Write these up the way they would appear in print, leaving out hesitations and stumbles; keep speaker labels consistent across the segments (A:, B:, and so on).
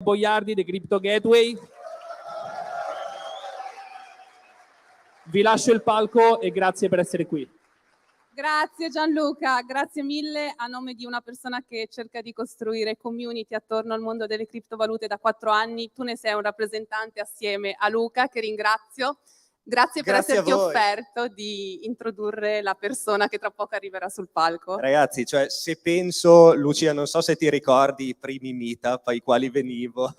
A: Boiardi di Crypto Gateway. Vi lascio il palco e grazie per essere qui.
B: Grazie Gianluca, grazie mille a nome di una persona che cerca di costruire community attorno al mondo delle criptovalute da 4 anni. Tu ne sei un rappresentante assieme a Luca, che ringrazio. Grazie per esserti offerto di introdurre la persona che tra poco arriverà sul palco.
C: Ragazzi, cioè, se penso, Lucia, non so se ti ricordi i primi meetup ai quali venivo,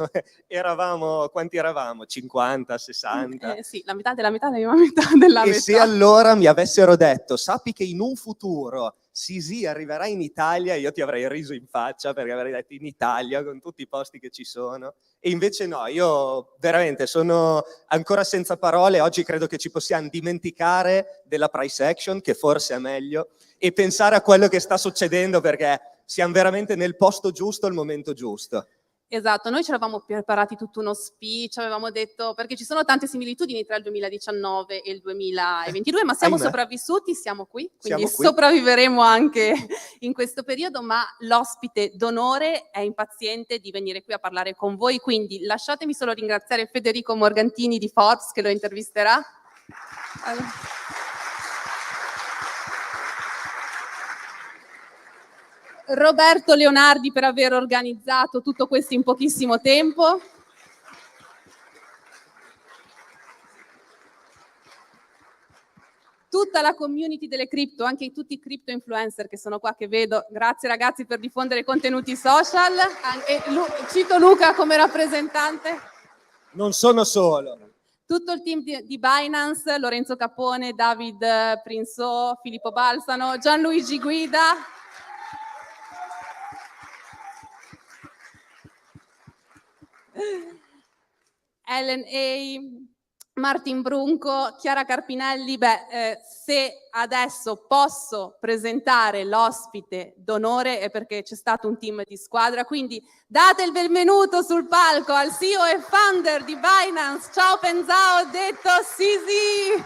C: quanti eravamo? 50, 60?
B: Sì, la metà della metà della metà della metà.
C: E se allora mi avessero detto, sappi che in un futuro sì, arriverà in Italia, io ti avrei riso in faccia perché avrei detto in Italia con tutti i posti che ci sono. E invece no, io veramente sono ancora senza parole. Oggi credo che ci possiamo dimenticare della price action, che forse è meglio, e pensare a quello che sta succedendo, perché siamo veramente nel posto giusto al momento giusto.
B: Esatto, noi ci eravamo preparati tutto uno speech, avevamo detto, perché ci sono tante similitudini tra il 2019 e il 2022, ma siamo sopravvissuti, siamo qui, quindi sopravviveremo anche in questo periodo, ma l'ospite d'onore è impaziente di venire qui a parlare con voi, quindi lasciatemi solo ringraziare Federico Morgantini di Forbes che lo intervisterà. Roberto Leonardi per aver organizzato tutto questo in pochissimo tempo. Tutta la community delle cripto, anche tutti i cripto influencer che sono qua, che vedo. Grazie ragazzi per diffondere contenuti social. Cito Luca come rappresentante.
C: Non sono solo.
B: Tutto il team di Binance, Lorenzo Capone, David Prinzò, Filippo Balsano, Gianluigi Guida. Ellen A, Martin Brunco, Chiara Carpinelli. Se adesso posso presentare l'ospite d'onore è perché c'è stato un team di squadra, quindi date il benvenuto sul palco al CEO e founder di Binance. Ciao Penzao, detto Sisi,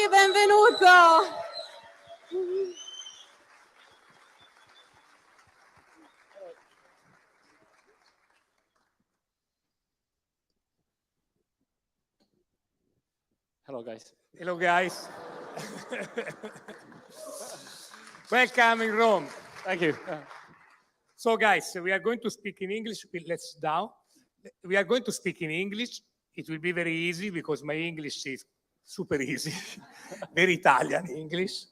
B: benvenuto.
D: Hello guys. Hello guys. Welcome in Rome. Thank you. So guys, we are going to speak in English. Let's down. We are going to speak in English. It will be very easy because my English is super easy. Very Italian English.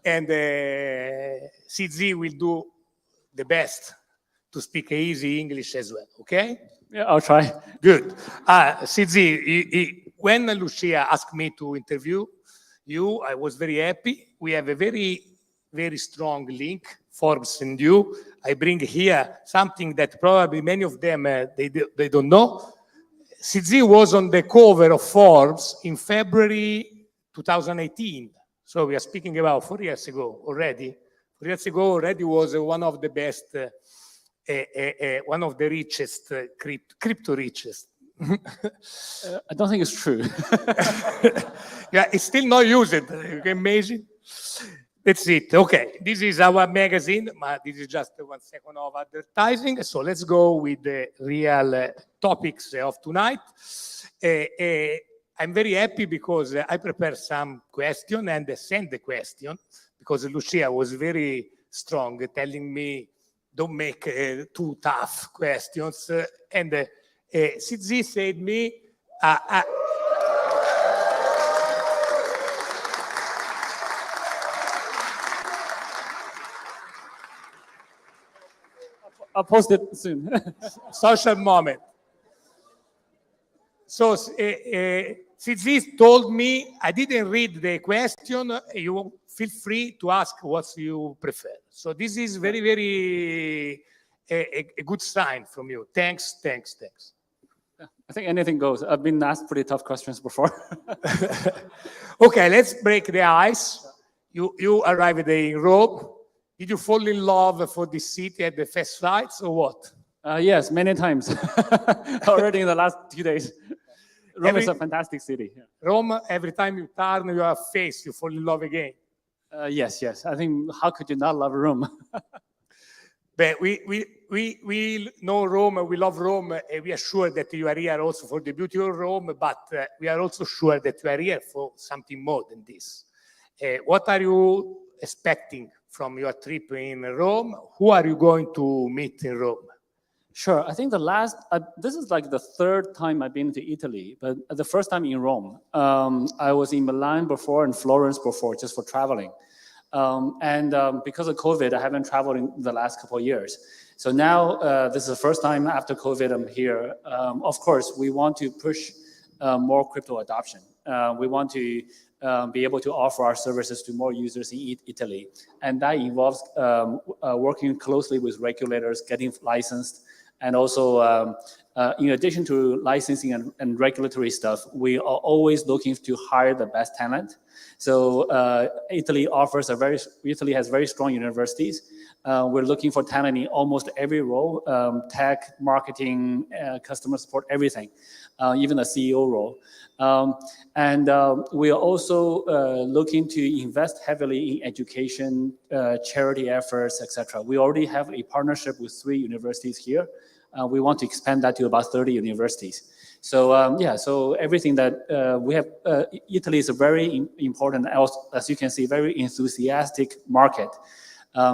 D: And CZ will do the best to speak easy English as well, okay?
E: Yeah, I'll try.
D: Good. CZ, when Lucia asked me to interview you, I was very happy. We have a very, very strong link, Forbes and you. I bring here something that probably many of them, they don't know. CZ was on the cover of Forbes in February 2018. So we are speaking about 4 years ago already. 4 years ago already was one of the best, one of the richest, crypto richest.
E: I don't think it's true.
D: Yeah, it's still not used. You can imagine. That's it. Okay, this is our magazine, but this is just 1 second of advertising. So let's go with the real topics of tonight. I'm very happy because I prepared some question and sent the question because Lucia was very strong, telling me don't make too tough questions. And CZ said me,
E: I'll post it soon.
D: Social moment. So CZ told me, I didn't read the question. You feel free to ask what you prefer. So this is very, very a good sign from you. Thanks.
E: I think anything goes. I've been asked pretty tough questions before.
D: Okay, let's break the ice. You arrived in Rome. Did you fall in love for this city at the first flights or what?
E: Yes, many times. Already in the last 2 days. Rome is a fantastic city. Yeah.
D: Rome, every time you turn your face, you fall in love again.
E: Yes. I think, how could you not love Rome?
D: But we we know Rome, we love Rome, and we are sure that you are here also for the beauty of Rome, but we are also sure that you are here for something more than this. What are you expecting from your trip in Rome? Who are you going to meet in Rome?
E: Sure. I think this is like the third time I've been to Italy, but the first time in Rome. I was in Milan before and Florence before, just for traveling. Because of COVID, I haven't traveled in the last couple of years. So now this is the first time after COVID I'm here. Of course, we want to push more crypto adoption. We want to be able to offer our services to more users in Italy. And that involves working closely with regulators, getting licensed. And also, in addition to licensing and regulatory stuff, we are always looking to hire the best talent. So Italy has very strong universities. We're looking for talent in almost every role, tech, marketing, customer support, everything, even a CEO role. We are also looking to invest heavily in education, charity efforts, etc. We already have a partnership with 3 universities here. We want to expand that to about 30 universities. So so everything that we have, Italy is a very important, as you can see, very enthusiastic market.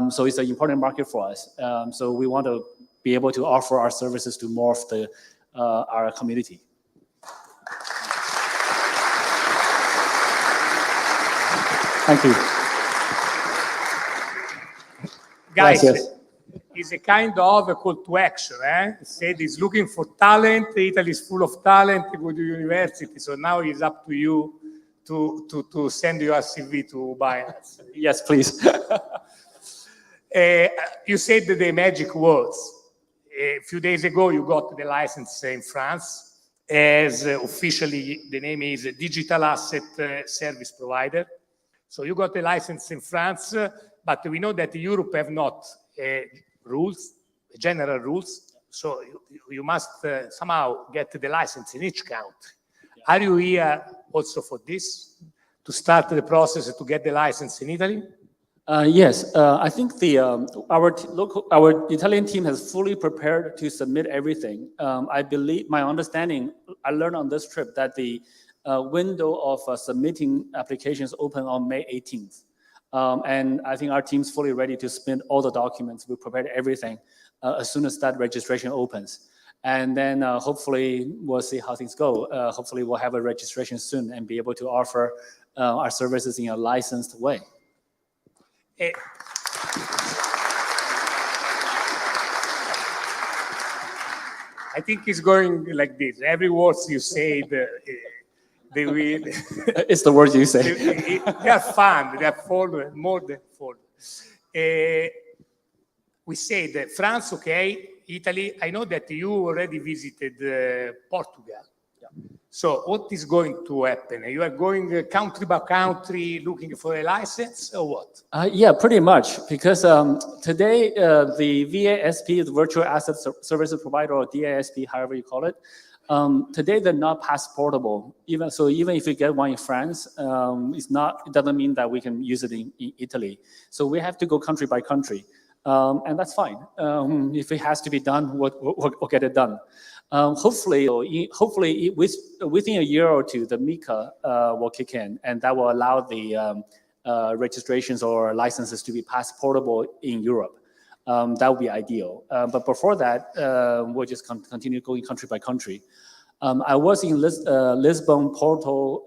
E: So it's an important market for us. So we want to be able to offer our services to more of our community. Thank you.
D: Guys,
E: Gracias.
D: it's a kind of a call to action. It said he's looking for talent. Italy is full of talent. Go to university. So now it's up to you to send your CV to Binance.
E: Yes, please.
D: You said the magic words. A few days ago, you got the license in France. As officially, the name is Digital Asset Service Provider. So you got the license in France, but we know that Europe have not rules, general rules. So you must somehow get the license in each country. Yeah. Are you here also for this, to start the process to get the license in Italy?
E: Yes, I think our Italian team has fully prepared to submit everything. I believe, my understanding, I learned on this trip that the window of submitting applications open on May 18th. And I think our team's fully ready to submit all the documents. We prepared everything as soon as that registration opens. And then hopefully we'll see how things go. Hopefully we'll have a registration soon and be able to offer our services in a licensed way.
D: I think it's going like this. Every word you say, they will.
E: It's the words you say.
D: They are fun. They are fun, more than fun. We said France, okay, Italy. I know that you already visited Portugal. Yeah. So what is going to happen? You are going country by country looking for a license or what?
E: Yeah, pretty much. Because today the VASP, the Virtual Asset Services Provider, or DASP, however you call it, today they're not passportable. Even if you get one in France, it doesn't mean that we can use it in Italy. So we have to go country by country, and that's fine. If it has to be done, we'll get it done. Hopefully, within a year or two, the MiCA will kick in, and that will allow the registrations or licenses to be passportable in Europe. That would be ideal. But before that, we'll just continue going country by country. I was in Lisbon, Porto,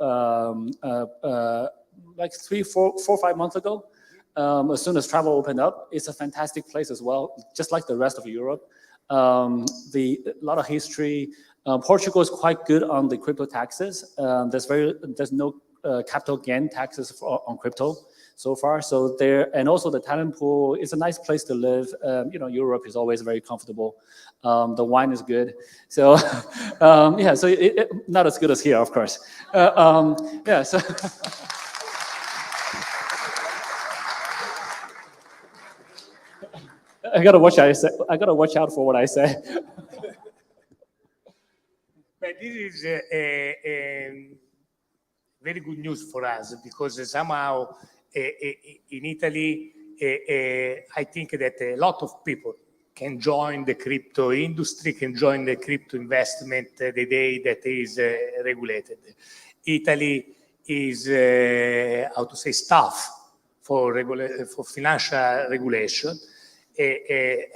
E: like 4 or 5 months ago. As soon as travel opened up, it's a fantastic place as well, just like the rest of Europe. A lot of history. Portugal is quite good on the crypto taxes. There's no capital gain taxes on crypto so far. So and also the talent pool is a nice place to live. Europe is always very comfortable. The wine is good. So yeah, so not as good as here, of course. Yeah, so. I gotta watch out for what I say.
D: But this is very good news for us, because somehow in Italy, I think that a lot of people can join the crypto industry, can join the crypto investment the day that is regulated. Italy is, how to say, staff for financial regulation.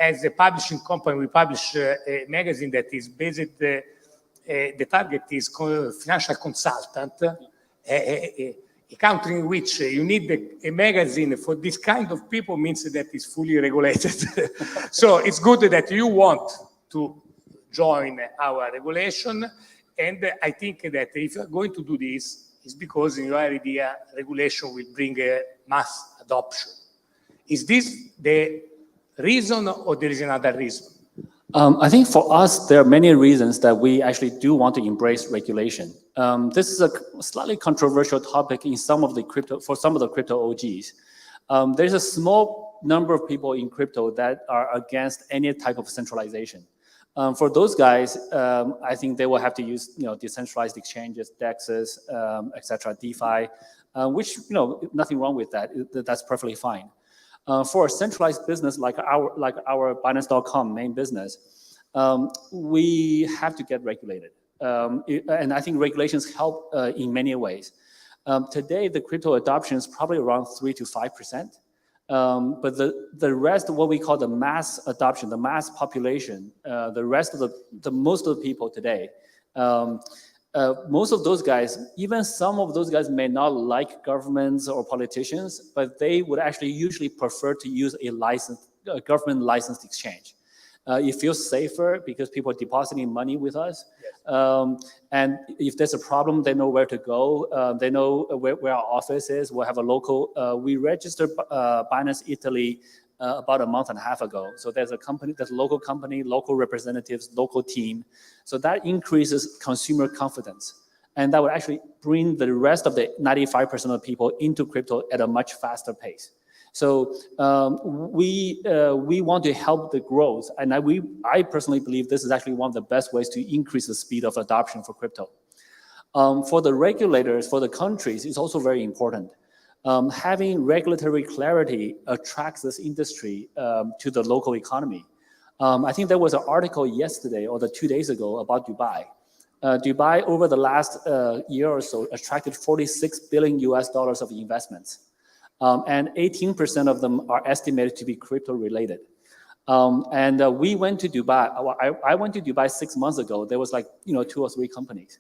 D: As a publishing company, we publish a magazine that is based, the target is financial consultant, a country in which you need a magazine for this kind of people means that it's fully regulated. So it's good that you want to join our regulation, and I think that if you're going to do this, it's because in your idea, regulation will bring a mass adoption. Is this the reason or there is another reason?
E: I think for us, there are many reasons that we actually do want to embrace regulation. This is a slightly controversial topic for some of the crypto OGs. There's a small number of people in crypto that are against any type of centralization. For those guys, I think they will have to use decentralized exchanges, DEXs, etc., DeFi, which nothing wrong with that. That's perfectly fine. For a centralized business like our Binance.com main business, we have to get regulated. And I think regulations help in many ways. Today, the crypto adoption is probably around 3 to 5%. But the rest of what we call the mass adoption, the mass population, the rest of most of the people today, most of those guys, even some of those guys may not like governments or politicians, but they would actually usually prefer to use a government licensed exchange. It feels safer because people are depositing money with us. Yes. And if there's a problem, they know where to go. They know where our office is. We'll have a local, we registered Binance Italy about a month and a half ago. So there's a local company, local representatives, local team. So that increases consumer confidence. And that would actually bring the rest of the 95% of people into crypto at a much faster pace. So we want to help the growth. And I personally believe this is actually one of the best ways to increase the speed of adoption for crypto. For the regulators, for the countries, it's also very important. Having regulatory clarity attracts this industry to the local economy. I think there was an article yesterday or 2 days ago about Dubai. Dubai, over the last year or so, attracted $46 billion of investments. And 18% of them are estimated to be crypto related. And we went to Dubai. I went to Dubai 6 months ago. There was 2 or 3 companies.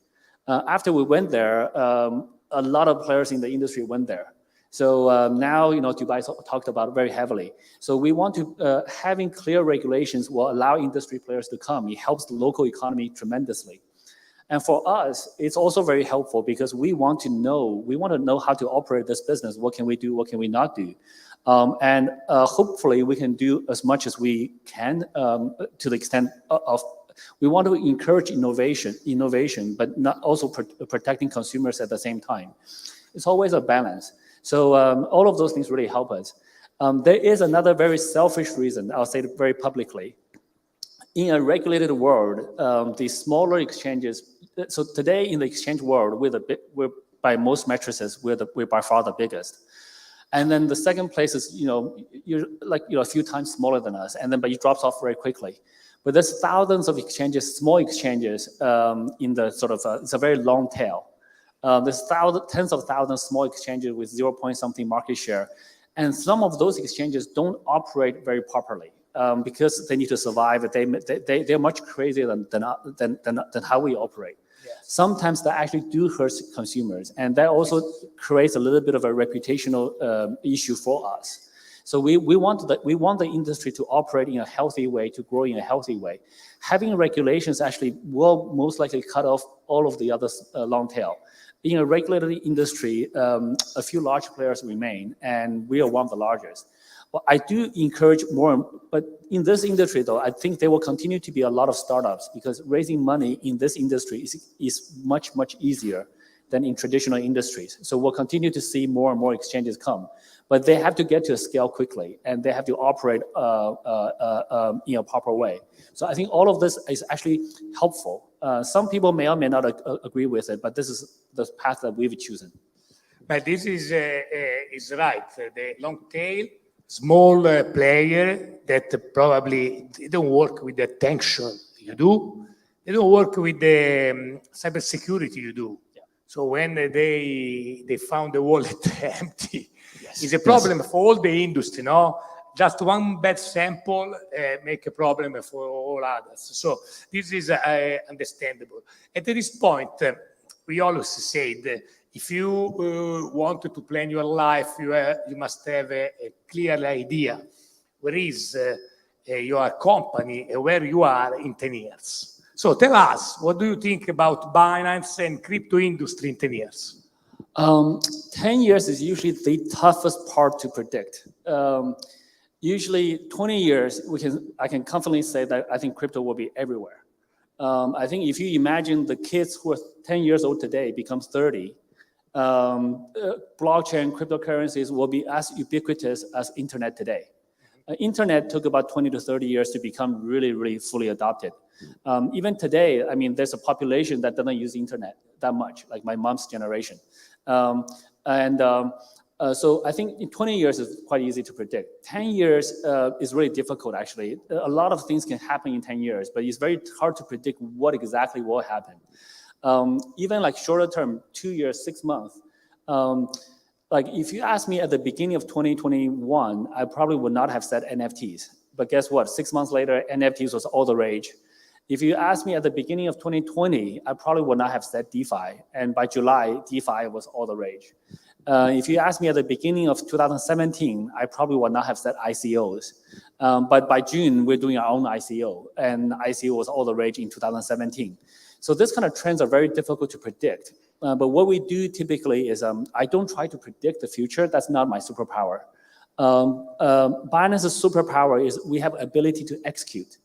E: After we went there, a lot of players in the industry went there. So now, Dubai is talked about very heavily. So we want to, having clear regulations will allow industry players to come. It helps the local economy tremendously. And for us, it's also very helpful because we want to know how to operate this business. What can we do? What can we not do? And hopefully we can do as much as we can to the extent of, we want to encourage innovation, but not also protecting consumers at the same time. It's always a balance. So all of those things really help us. There is another very selfish reason, I'll say it very publicly. In a regulated world, the smaller exchanges, so today in the exchange world, we're by most matrices, we're by far the biggest. And then the second place is, you're a few times smaller than us, but it drops off very quickly. But there's thousands of exchanges, small exchanges, in the sort of, it's a very long tail. There's tens of thousands of small exchanges with 0.something market share. And some of those exchanges don't operate very properly because they need to survive. They're much crazier than how we operate. Yes. Sometimes that actually do hurt consumers. And that also creates a little bit of a reputational issue for us. So we want the industry to operate in a healthy way, to grow in a healthy way. Having regulations actually will most likely cut off all of the other long tail. In a regulated industry, a few large players remain, and we are one of the largest. Well, I do encourage more, but in this industry, though, I think there will continue to be a lot of startups because raising money in this industry is much, much easier than in traditional industries. So we'll continue to see more and more exchanges come, but they have to get to a scale quickly, and they have to operate in a proper way. So I think all of this is actually helpful. Some people may or may not agree with it, but this is the path that we've chosen.
D: But this is right. The long tail small player that probably they don't work with the attention you do. They don't work with the cybersecurity you do. Yeah. So when they found the wallet empty, it's a problem for all the industry, no? Just one bad sample make a problem for all others. So this is understandable. At this point, we always said, if you wanted to plan your life, you must have a clear idea where is your company and where you are in 10 years. So tell us, what do you think about Binance and crypto industry in 10 years?
E: 10 years is usually the toughest part to predict. Usually 20 years, I can confidently say that I think crypto will be everywhere. I think if you imagine the kids who are 10 years old today becomes 30, blockchain, cryptocurrencies will be as ubiquitous as internet today. Internet took about 20 to 30 years to become really, really fully adopted. Even today, I mean, there's a population that doesn't use internet that much, like my mom's generation. So I think in 20 years is quite easy to predict. 10 years is really difficult, actually. A lot of things can happen in 10 years, but it's very hard to predict what exactly will happen. Even like shorter term, 2 years, 6 months, like if you asked me at the beginning of 2021, I probably would not have said NFTs. But guess what? 6 months later, NFTs was all the rage. If you asked me at the beginning of 2020, I probably would not have said DeFi. And by July, DeFi was all the rage. If you asked me at the beginning of 2017, I probably would not have said ICOs. But by June, we're doing our own ICO. And ICO was all the rage in 2017. So this kind of trends are very difficult to predict. But what we do typically is I don't try to predict the future. That's not my superpower. Binance's superpower is we have ability to execute.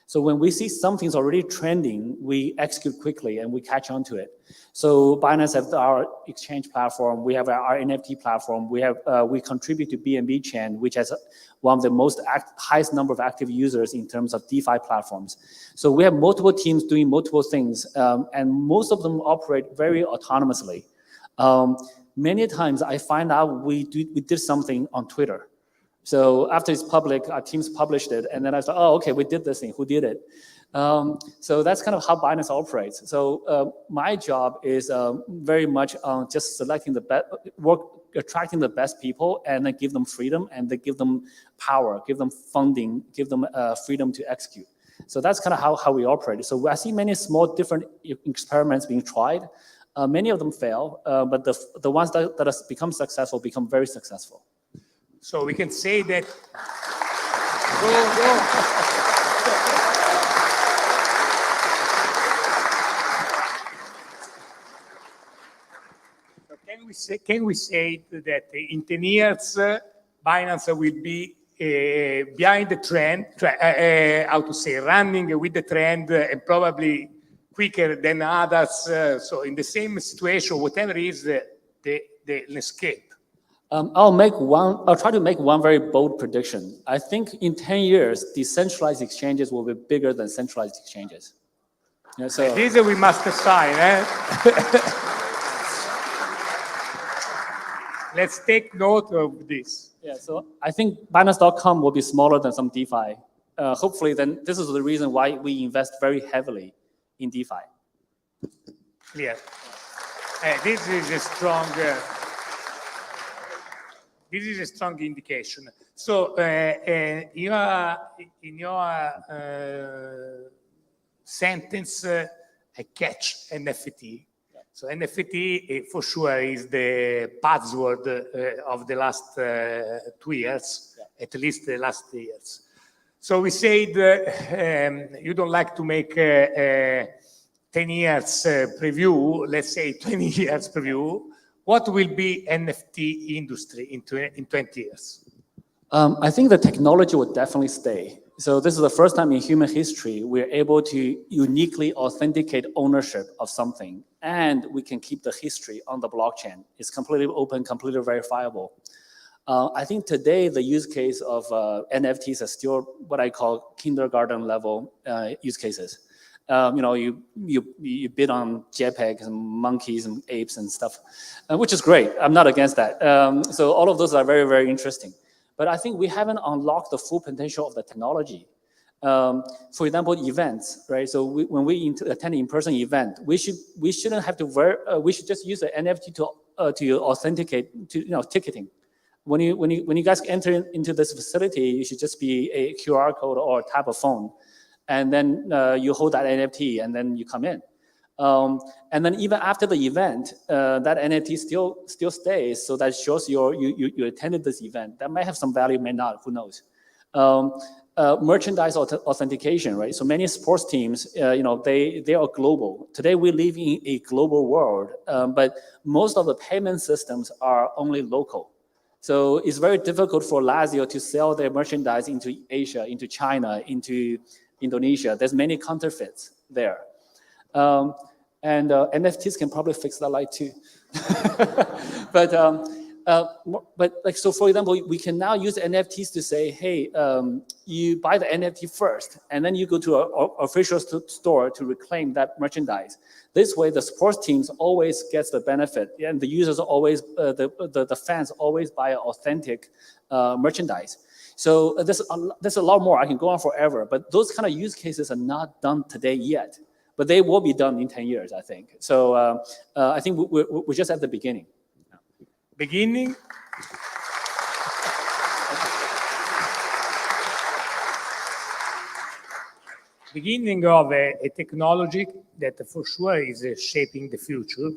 E: So when we see something's already trending, we execute quickly and we catch on to it. So Binance has our exchange platform. We have our NFT platform. We contribute to BNB Chain, which has one of the highest number of active users in terms of DeFi platforms. So we have multiple teams doing multiple things, and most of them operate very autonomously. Many times I find out we did something on Twitter. So after it's public, our teams published it, and then I thought, oh, okay, we did this thing. Who did it? So that's kind of how Binance operates. So my job is very much just selecting the best, attracting the best people, and then give them freedom, and then give them power, give them funding, give them freedom to execute. So that's kind of how we operate. So I see many small different experiments being tried. Many of them fail, but the ones that have become successful become very successful.
D: So we can say that. Can we say that in 10 years Binance will be behind the trend, running with the trend, and probably quicker than others? So in the same situation, whatever is the landscape.
E: I'll try to make one very bold prediction. I think in 10 years, decentralized exchanges will be bigger than centralized exchanges. Yeah, so
D: this we must sign. Let's take note of this.
E: Yeah, so I think Binance.com will be smaller than some DeFi. Hopefully, then this is the reason why we invest very heavily in DeFi.
D: Clear. This is a strong. This is a strong indication. So, in your sentence, I catch NFT. So NFT for sure is the buzzword of the last 2 years, at least the last years. So we said you don't like to make 10 years preview, let's say 20 years preview. What will be NFT industry in 20 years?
E: I think the technology will definitely stay. So this is the first time in human history we're able to uniquely authenticate ownership of something, and we can keep the history on the blockchain. It's completely open, completely verifiable. I think today the use case of NFTs are still what I call kindergarten level use cases. You bid on JPEGs and monkeys and apes and stuff, which is great. I'm not against that. So all of those are very, very interesting. But I think we haven't unlocked the full potential of the technology. For example, events, right? So when we attend an in-person event, we shouldn't have to we should just use the NFT to authenticate ticketing. When you guys enter into this facility, you should just be a QR code or tap a phone, and then you hold that NFT, and then you come in. And then even after the event, that NFT still stays, so that shows you attended this event. That might have some value, may not, who knows. Merchandise authentication, right? So many sports teams, they are global. Today we live in a global world, but most of the payment systems are only local. So it's very difficult for Lazio to sell their merchandise into Asia, into China, into Indonesia. There's many counterfeits there. And NFTs can probably fix that light too. But like, so for example, we can now use NFTs to say, hey, you buy the NFT first, and then you go to an official store to reclaim that merchandise. This way, the sports teams always gets the benefit, and the users always, the fans always buy authentic merchandise. So there's a lot more. I can go on forever, but those kind of use cases are not done today yet, but they will be done in 10 years, I think. So I think we're just at the beginning.
D: Beginning of a technology that for sure is shaping the future.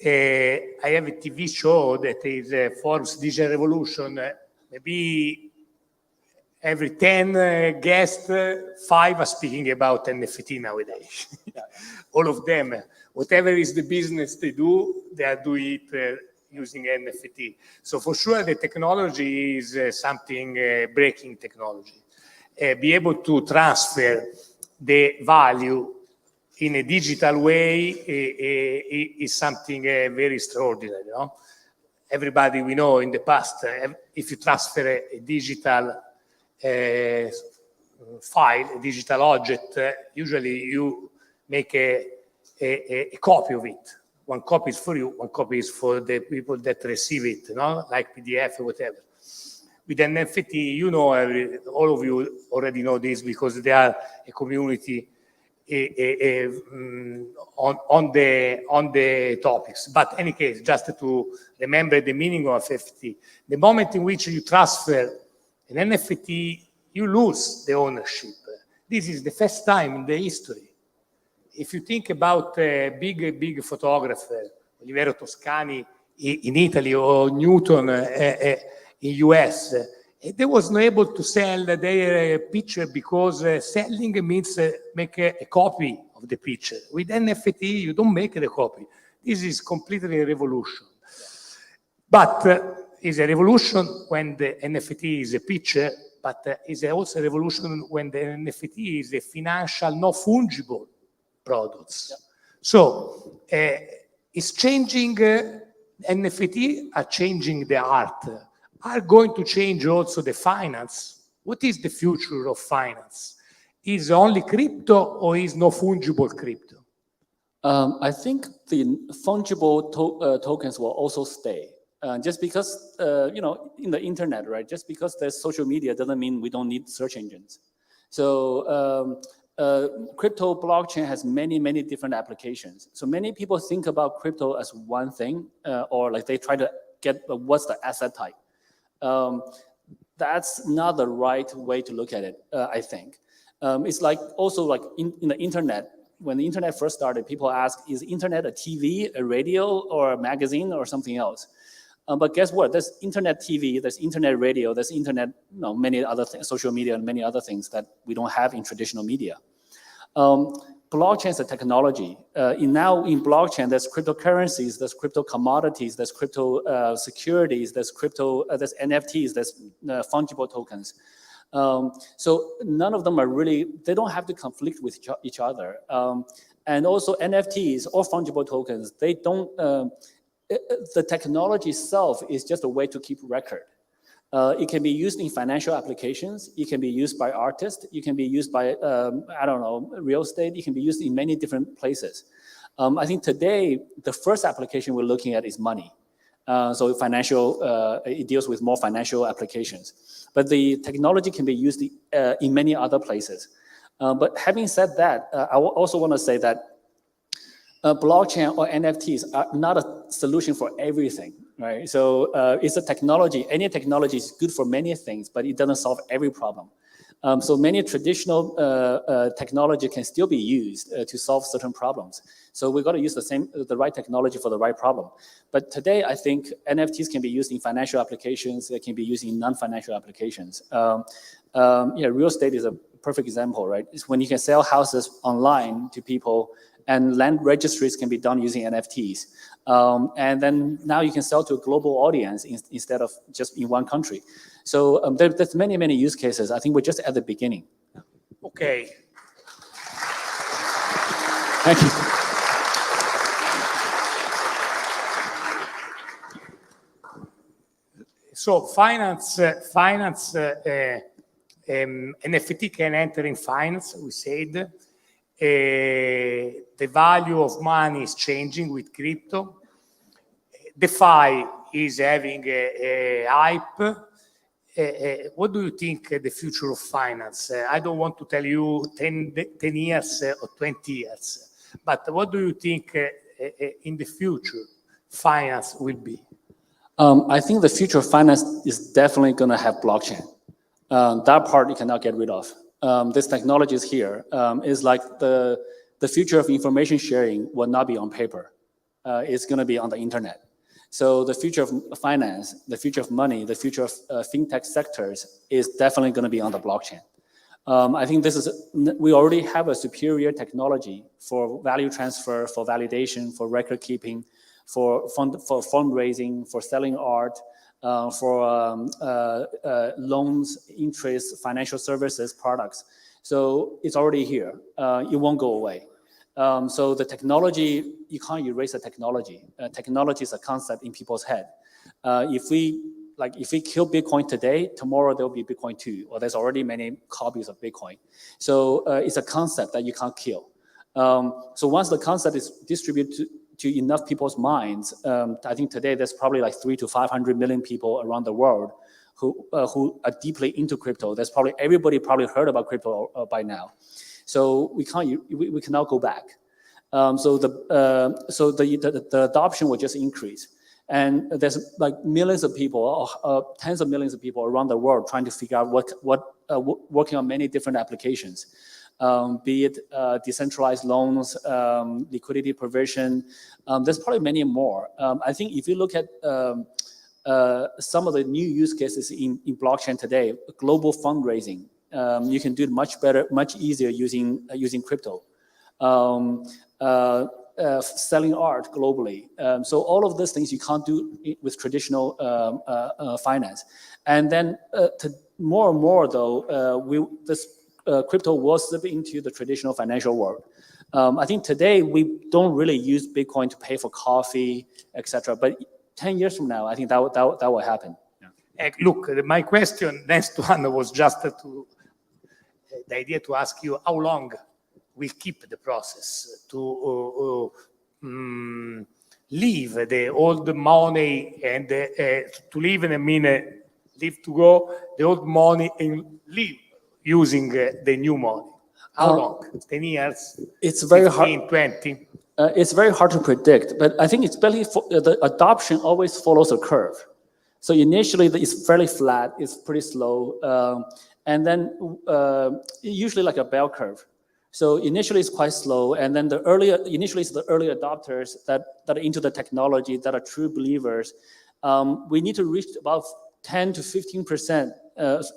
D: I have a TV show that is Forbes Digital Revolution. Maybe every 10 guests, 5 are speaking about NFT nowadays. All of them, whatever is the business they do, they are doing it using NFT. So for sure, the technology is something breaking technology. Be able to transfer the value in a digital way is something very extraordinary. No? Everybody we know in the past, if you transfer a digital file, a digital object, usually you make a copy of it. One copy is for you, one copy is for the people that receive it, like PDF or whatever. With NFT, all of you already know this because they are a community on the topics. But in any case, just to remember the meaning of NFT, the moment in which you transfer an NFT, you lose the ownership. This is the first time in the history. If you think about a big photographer, Olivero Toscani in Italy or Newton in US, they was not able to sell their picture because selling means make a copy of the picture. With NFT, you don't make the copy. This is completely a revolution. But it's a revolution when the NFT is a picture, but it's also a revolution when the NFT is a financial, not fungible products. Yeah. So it's changing, NFT are changing the art, are going to change also the finance. What is the future of finance? Is only crypto or is no fungible crypto?
E: I think the fungible tokens will also stay. Just because, in the internet, right? Just because there's social media doesn't mean we don't need search engines. So crypto blockchain has many different applications. So many people think about crypto as one thing, or like they try to get what's the asset type. That's not the right way to look at it, I think. It's like also like in the internet. When the internet first started, people ask, is internet a TV, a radio, or a magazine, or something else? But guess what? There's internet TV, there's internet radio, there's internet, many other things, social media, and many other things that we don't have in traditional media. Blockchain is a technology. In blockchain, there's cryptocurrencies, there's crypto commodities, there's crypto securities, there's there's NFTs, there's fungible tokens. So none of them are really, they don't have to conflict with each other. And also NFTs or fungible tokens, they don't, the technology itself is just a way to keep record. It can be used in financial applications. It can be used by artists. It can be used by, real estate. It can be used in many different places. I think today, the first application we're looking at is money. So financial, it deals with more financial applications. But the technology can be used in many other places. But having said that, I also want to say that blockchain or NFTs are not a solution for everything, right? So it's a technology. Any technology is good for many things, but it doesn't solve every problem. So many traditional technology can still be used to solve certain problems. So we've got to use the right technology for the right problem. But today, I think NFTs can be used in financial applications. They can be used in non-financial applications. Real estate is a perfect example, right? It's when you can sell houses online to people, and land registries can be done using NFTs. And then now you can sell to a global audience instead of just in one country. So there's many, many use cases. I think we're just at the beginning.
D: Okay.
E: Thank you.
D: So finance, NFT can enter in finance, we said. The value of money is changing with crypto. DeFi is having a hype. What do you think the future of finance? I don't want to tell you 10 years or 20 years, but what do you think in the future finance will be?
E: I think the future of finance is definitely going to have blockchain. That part you cannot get rid of. This technology is here. It's like the future of information sharing will not be on paper. It's going to be on the internet. So the future of finance, the future of money, the future of fintech sectors is definitely going to be on the blockchain. I think we already have a superior technology for value transfer, for validation, for record keeping, for fundraising, for selling art, for loans, interest, financial services, products. So it's already here. It won't go away. So the technology, you can't erase the technology. Technology is a concept in people's head. If we kill Bitcoin today, tomorrow there'll be Bitcoin 2, or there's already many copies of Bitcoin. So it's a concept that you can't kill. So once the concept is distributed to enough people's minds, I think today there's probably like 300 to 500 million people around the world who are deeply into crypto. Everybody probably heard about crypto by now. So we cannot go back. So the adoption will just increase. And there's like millions of people, tens of millions of people around the world trying to figure out working on many different applications, be it decentralized loans, liquidity provision. There's probably many more. I think if you look at some of the new use cases in blockchain today, global fundraising, you can do it much better, much easier using crypto. Selling art globally. So all of those things you can't do with traditional finance. And then more and more though, crypto will slip into the traditional financial world. I think today we don't really use Bitcoin to pay for coffee, etc. But 10 years from now, I think that will happen.
D: Yeah. Look, my question, next one was just the idea to ask you how long we keep the process to leave the old money and to leave, and I mean leave to go the old money and live using the new money. How long? 10 years?
E: It's very
D: 15,
E: hard.
D: 20?
E: It's very hard to predict, but I think the adoption always follows a curve. So initially it's fairly flat, it's pretty slow, and then usually like a bell curve. So initially it's quite slow, and then initially it's the early adopters that are into the technology, that are true believers. We need to reach about 10 to 15%.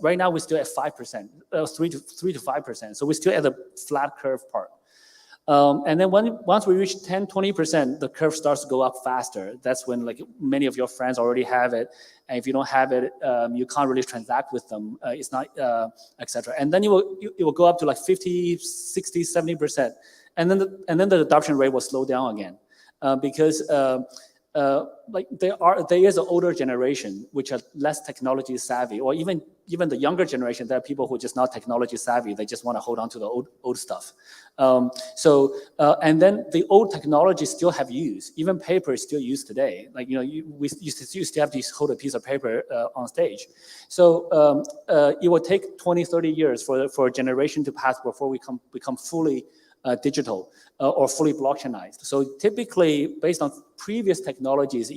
E: Right now we're still at 5%, 3 to 5%. So we're still at the flat curve part. And then once we reach 10, 20%, the curve starts to go up faster. That's when like many of your friends already have it. And if you don't have it, you can't really transact with them. It's not, etc. And then it will go up to like 50, 60, 70%. And then the adoption rate will slow down again. Because there is an older generation which are less technology savvy, or even the younger generation. There are people who are just not technology savvy. They just want to hold on to the old stuff. And then the old technology still have use. Even paper is still used today. Like, we used to have to hold a piece of paper on stage. So it will take 20, 30 years for a generation to pass before we become fully digital or fully blockchainized. So typically, based on previous technologies,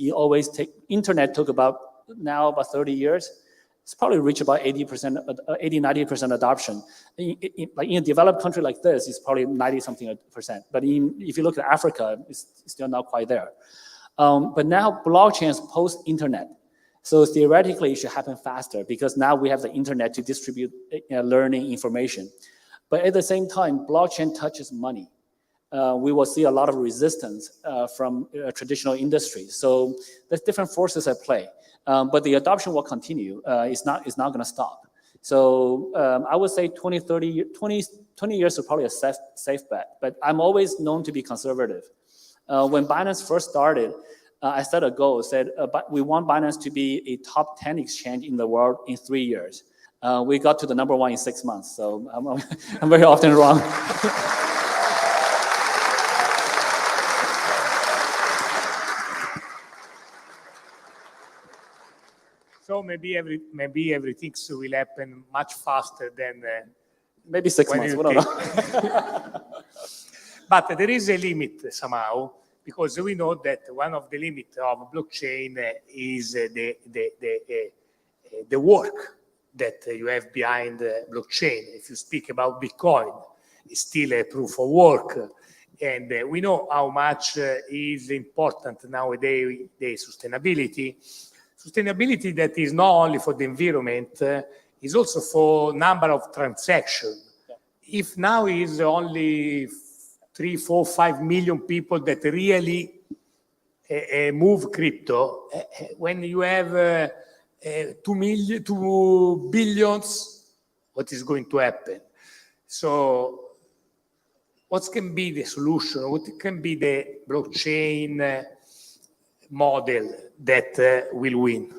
E: internet took about 30 years. It's probably reached about 80-90% adoption. In a developed country like this, it's probably 90-something%. But if you look at Africa, it's still not quite there. But now blockchain is post-internet. So theoretically, it should happen faster because now we have the internet to distribute learning information. But at the same time, blockchain touches money. We will see a lot of resistance from traditional industries. So there's different forces at play. But the adoption will continue. It's not going to stop. So I would say 20 years is probably a safe bet. But I'm always known to be conservative. When Binance first started, I set a goal, but we want Binance to be a top 10 exchange in the world in 3 years. We got to the number 1 in 6 months, so I'm very often wrong.
D: So maybe everything will happen much faster than
E: maybe 6 months. We don't know.
D: But there is a limit somehow, because we know that one of the limits of blockchain is the work that you have behind blockchain. If you speak about Bitcoin, it's still a proof of work. And we know how much is important nowadays the sustainability. Sustainability that is not only for the environment, is also for number of transactions. Yeah. If now is only 3, 4, 5 million people that really move crypto, when you have 2 billions, what is going to happen? So what can be the solution? What can be the blockchain model that will win?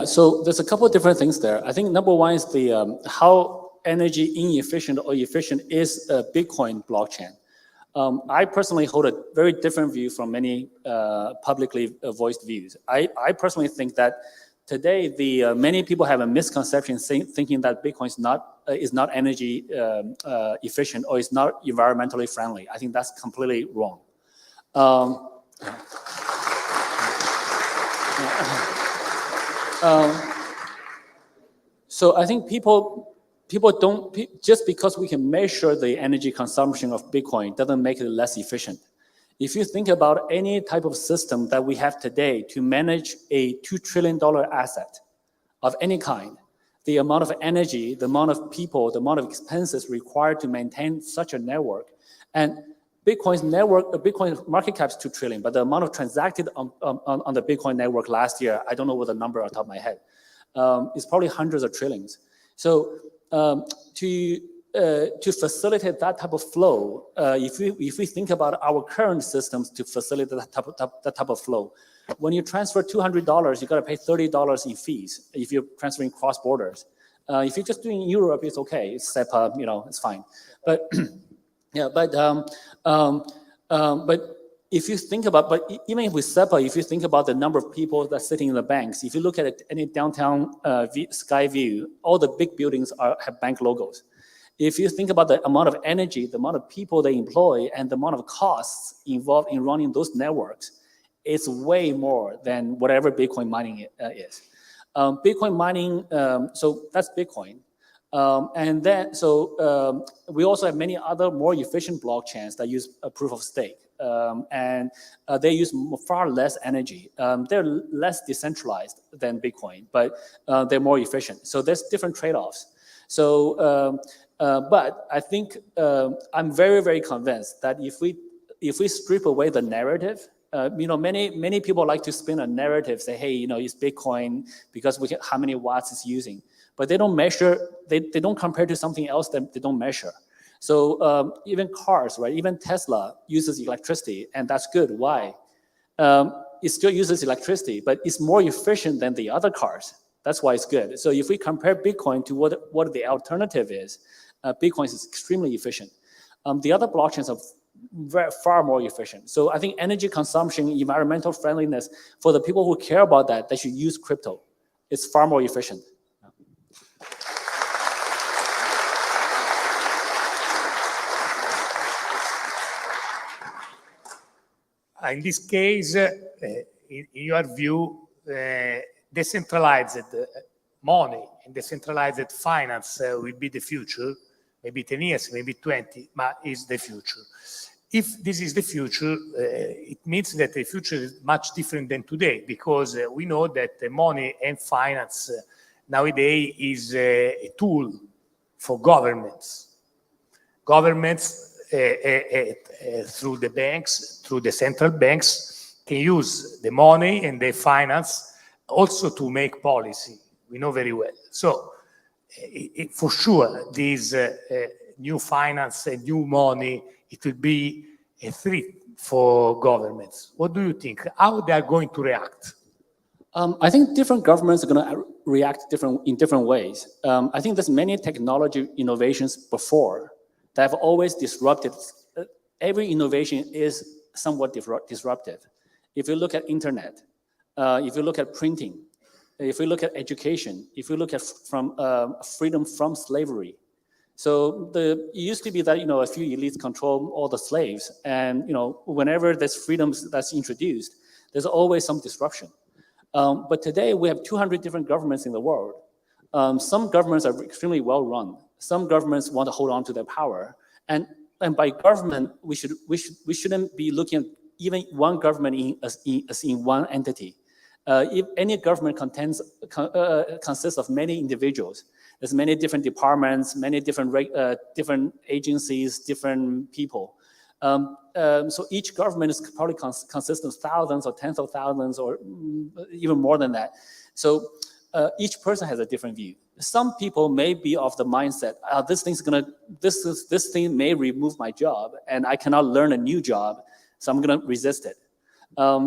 E: So there's a couple of different things there. I think number one is the how energy inefficient or efficient is a Bitcoin blockchain. I personally hold a very different view from many publicly voiced views. I personally think that today many people have a misconception thinking that Bitcoin is not energy efficient or is not environmentally friendly. I think that's completely wrong. So I think people don't, just because we can measure the energy consumption of Bitcoin doesn't make it less efficient. If you think about any type of system that we have today to manage a $2 trillion asset of any kind, the amount of energy, the amount of people, the amount of expenses required to maintain such a network, and Bitcoin's network, Bitcoin market cap is 2 trillion, but the amount of transacted on the Bitcoin network last year, I don't know what the number on top of my head, is probably hundreds of trillions. So to facilitate that type of flow, if we think about our current systems to facilitate that type of flow, when you transfer $200, you got to pay $30 in fees if you're transferring cross borders. If you're just doing Europe, it's okay. It's SEPA, it's fine. But yeah, but if you think about, even if with SEPA, if you think about the number of people that's sitting in the banks, if you look at any downtown sky view, all the big buildings have bank logos. If you think about the amount of energy, the amount of people they employ, and the amount of costs involved in running those networks, it's way more than whatever Bitcoin mining is. Bitcoin mining, so that's Bitcoin. And then, we also have many other more efficient blockchains that use a proof of stake. And they use far less energy. They're less decentralized than Bitcoin, but they're more efficient. So there's different trade-offs. So, but I think I'm very, very convinced that if we strip away the narrative, many people like to spin a narrative, say, hey, it's Bitcoin because how many watts it's using. But they don't measure, they don't compare to something else that they don't measure. So even cars, right? Even Tesla uses electricity, and that's good. Why? it still uses electricity, but it's more efficient than the other cars. That's why it's good. So if we compare Bitcoin to what the alternative is, Bitcoin is extremely efficient. The other blockchains are far more efficient. So I think energy consumption, environmental friendliness, for the people who care about that, they should use crypto. It's far more efficient.
D: In this case, in your view, decentralized money and decentralized finance will be the future, maybe 10 years, maybe 20, but is the future. If this is the future, it means that the future is much different than today, because we know that money and finance nowadays is a tool for governments. Governments, through the banks, through the central banks, can use the money and the finance also to make policy. We know very well. So for sure, this new finance and new money, it will be a threat for governments. What do you think? How they are going to react?
E: I think different governments are going to react in different ways. I think there's many technology innovations before that have always disrupted. Every innovation is somewhat disruptive. If you look at internet, if you look at printing, if we look at education, if we look at freedom from slavery. So it used to be that, a few elites control all the slaves, and whenever there's freedoms that's introduced, there's always some disruption. But today we have 200 different governments in the world. Some governments are extremely well run. Some governments want to hold on to their power, and by government we shouldn't be looking at even one government as in one entity. If any government consists of many individuals, there's many different departments, many different agencies, different people. So each government is probably consists of thousands or tens of thousands or even more than that. So each person has a different view. Some people may be of the mindset, this thing may remove my job and I cannot learn a new job, so I'm going to resist it.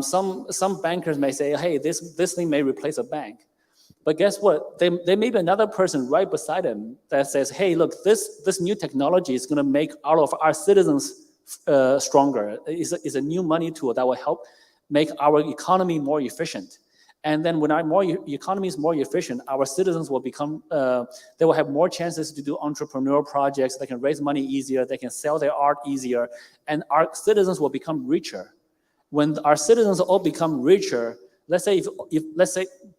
E: Some bankers may say, hey, this thing may replace a bank. But guess what? There may be another person right beside him that says, hey, look, this new technology is going to make all of our citizens stronger. It's a new money tool that will help make our economy more efficient. And then when our economy is more efficient, our citizens will they will have more chances to do entrepreneurial projects. They can raise money easier. They can sell their art easier. And our citizens will become richer. When our citizens all become richer, let's say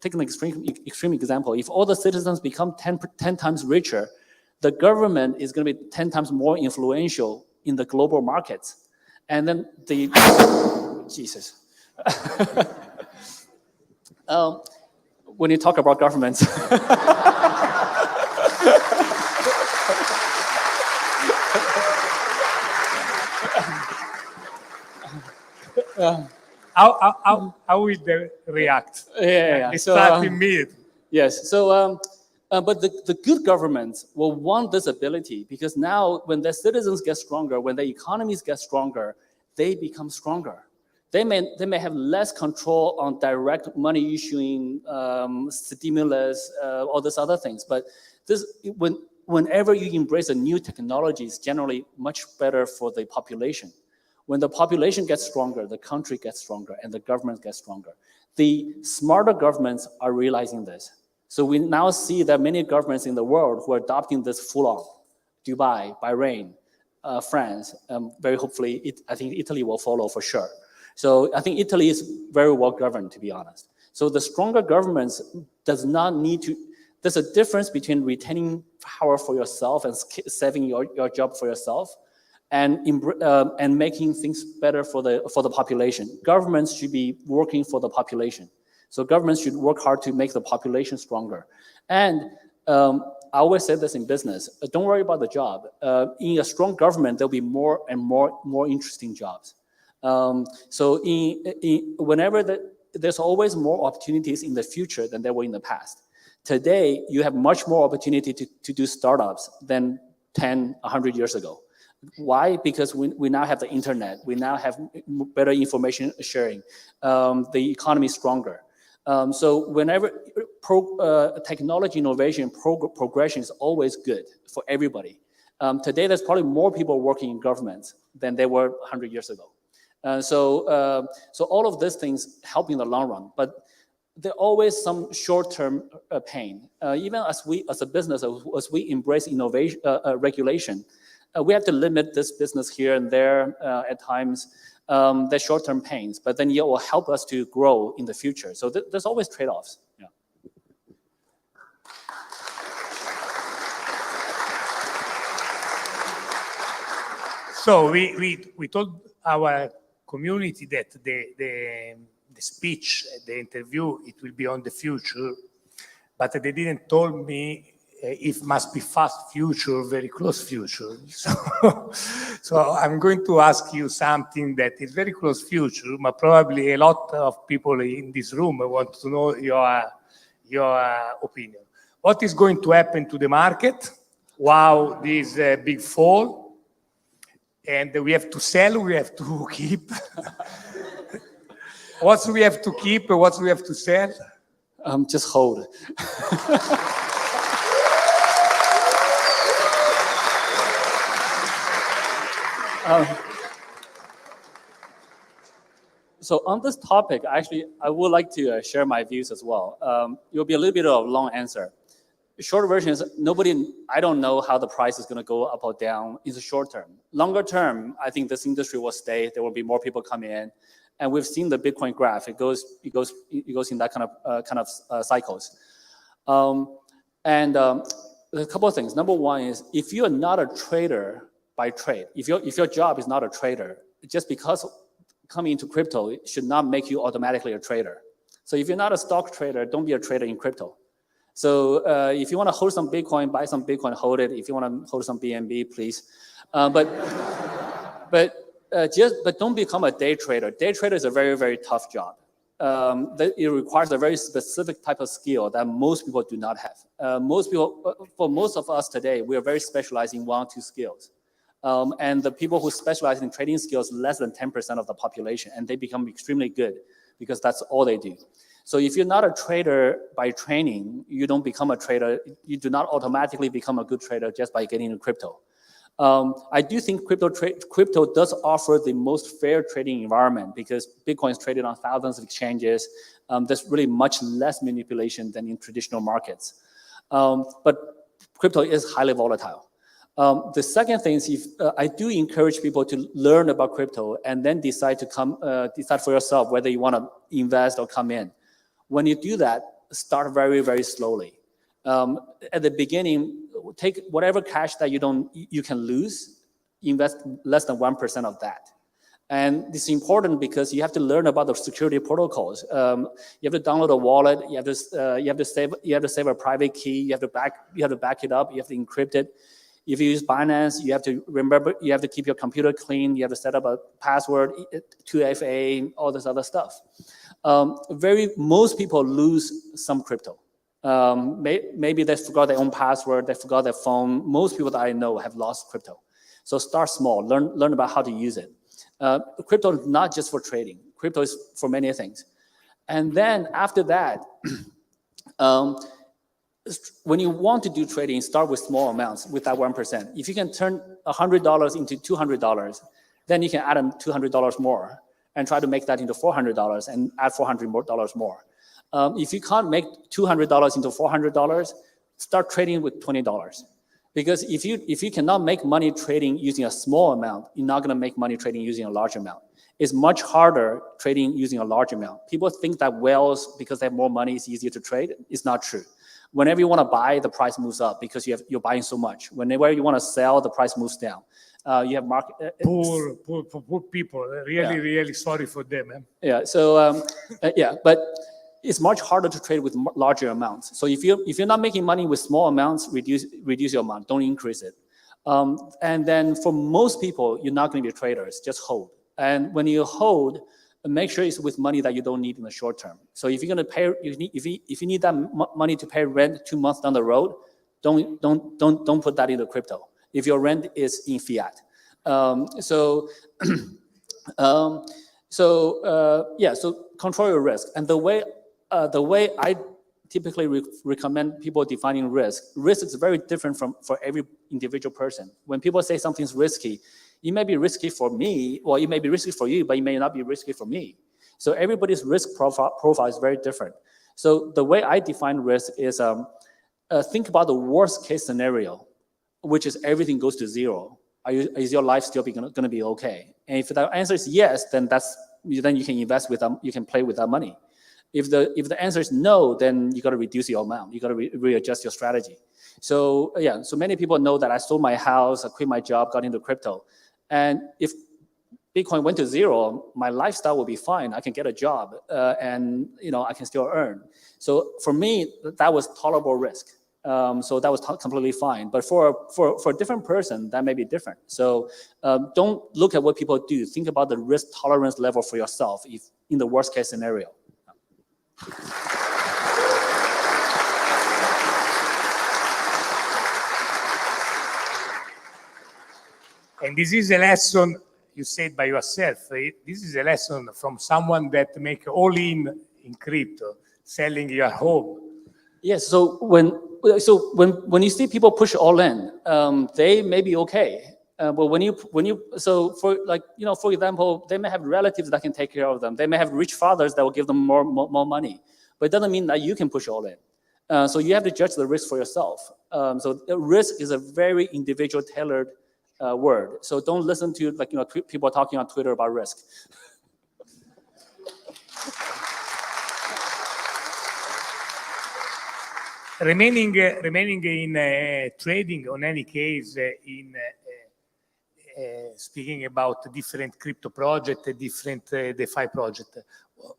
E: take an extreme example. If all the citizens become 10 times richer, the government is going to be 10 times more influential in the global markets. And then Jesus. When you talk about governments,
D: how will they react?
E: Yeah.
D: They start immediately.
E: Yes. So, but the good governments will want this ability, because now when their citizens get stronger, when their economies get stronger, they become stronger. They may have less control on direct money issuing, stimulus, all these other things. But whenever you embrace a new technology, it's generally much better for the population. When the population gets stronger, the country gets stronger, and the government gets stronger. The smarter governments are realizing this. So we now see that many governments in the world who are adopting this full on. Dubai, Bahrain, France, very hopefully, I think Italy will follow for sure. So I think Italy is very well governed, to be honest. So the stronger governments does not need to. There's a difference between retaining power for yourself and saving your job for yourself, and making things better for the population. Governments should be working for the population. So governments should work hard to make the population stronger. And I always say this in business: don't worry about the job. In a strong government, there'll be more and more interesting jobs. So whenever there's always more opportunities in the future than there were in the past. Today, you have much more opportunity to do startups than 10, 100 years ago. Why? Because we now have the internet. We now have better information sharing. The economy is stronger. So whenever technology innovation progression is always good for everybody. Today, there's probably more people working in government than there were 100 years ago. So all of these things help in the long run, but there always some short-term pain. Even as a business, as we embrace innovation, regulation, we have to limit this business here and there at times. There's short-term pains, but then it will help us to grow in the future. So there's always trade-offs. Yeah.
D: So we told our community that the speech, the interview, it will be on the future, but they didn't told me if must be fast future, very close future. So I'm going to ask you something that is very close future, but probably a lot of people in this room want to know your opinion. What is going to happen to the market? Wow, this big fall. And we have to sell, we have to keep. What we have to keep, what we have to sell?
E: Just hold. So on this topic, actually, I would like to share my views as well. It will be a little bit of a long answer. The short version is I don't know how the price is going to go up or down in the short term. Longer term, I think this industry will stay. There will be more people coming in. And we've seen the Bitcoin graph. It goes in that kind of cycles. A couple of things. Number one is if you're not a trader by trade, if your job is not a trader, just because coming into crypto, it should not make you automatically a trader. So if you're not a stock trader, don't be a trader in crypto. So if you want to hold some Bitcoin, buy some Bitcoin, hold it. If you want to hold some BNB, please. But don't become a day trader. Day trader is a very, very tough job. It requires a very specific type of skill that most people do not have. For most of us today, we are very specialized in one or two skills. And the people who specialize in trading skills, less than 10% of the population, and they become extremely good because that's all they do. So if you're not a trader by training, you don't become a trader. You do not automatically become a good trader just by getting into crypto. I do think crypto does offer the most fair trading environment because Bitcoin is traded on thousands of exchanges. There's really much less manipulation than in traditional markets. But crypto is highly volatile. The second thing is I do encourage people to learn about crypto and then decide for yourself whether you want to invest or come in. When you do that, start very, very slowly. At the beginning, take whatever cash that you can lose, invest less than 1% of that. And this is important because you have to learn about the security protocols. You have to download a wallet. You have to save a private key. You have to back it up. You have to encrypt it. If you use Binance, you have to remember. You have to keep your computer clean. You have to set up a password, 2FA, all this other stuff. Most people lose some crypto. Maybe they forgot their own password. They forgot their phone. Most people that I know have lost crypto. So start small. Learn about how to use it. Crypto is not just for trading. Crypto is for many things. And then after that, when you want to do trading, start with small amounts with that 1%. If you can turn $100 into $200, then you can add $200 more and try to make that into $400 and add $400 more. If you can't make $200 into $400, start trading with $20. Because if you cannot make money trading using a small amount, you're not going to make money trading using a large amount. It's much harder trading using a large amount. People think that whales, because they have more money, it's easier to trade. It's not true. Whenever you want to buy, the price moves up because you're buying so much. Whenever you want to sell, the price moves down. You have market
D: poor people. Really sorry for them. Man.
E: Yeah. So but it's much harder to trade with larger amounts. So if you're not making money with small amounts, reduce your amount. Don't increase it. And then for most people, you're not going to be traders. Just hold. And when you hold, make sure it's with money that you don't need in the short term. So if you're going to pay, if you need that money to pay rent 2 months down the road, don't put that into crypto. If your rent is in fiat, So control your risk. And the way I typically recommend people defining risk is very different for every individual person. When people say something's risky, it may be risky for me, or it may be risky for you, but it may not be risky for me. So everybody's risk profile is very different. So the way I define risk is think about the worst case scenario, which is everything goes to zero. Is your life still going to be okay? And if the answer is yes, then you can invest with them. You can play with that money. If the answer is no, then you got to reduce your amount. You got to readjust your strategy. So so many people know that I sold my house, I quit my job, got into crypto, and if Bitcoin went to zero, my lifestyle will be fine. I can get a job, and I can still earn. So for me, that was tolerable risk. So that was completely fine. But for a different person, that may be different. So don't look at what people do. Think about the risk tolerance level for yourself if in the worst case scenario.
D: And this is a lesson you said by yourself. This is a lesson from someone that make all in crypto, selling your home.
E: Yes. So when you see people push all in, they may be okay. But for example, they may have relatives that can take care of them. They may have rich fathers that will give them more money. But it doesn't mean that you can push all in. So you have to judge the risk for yourself. So risk is a very individual, tailored word. So don't listen to people talking on Twitter about risk.
D: Remaining in trading, on any case, speaking about different crypto projects, different DeFi projects,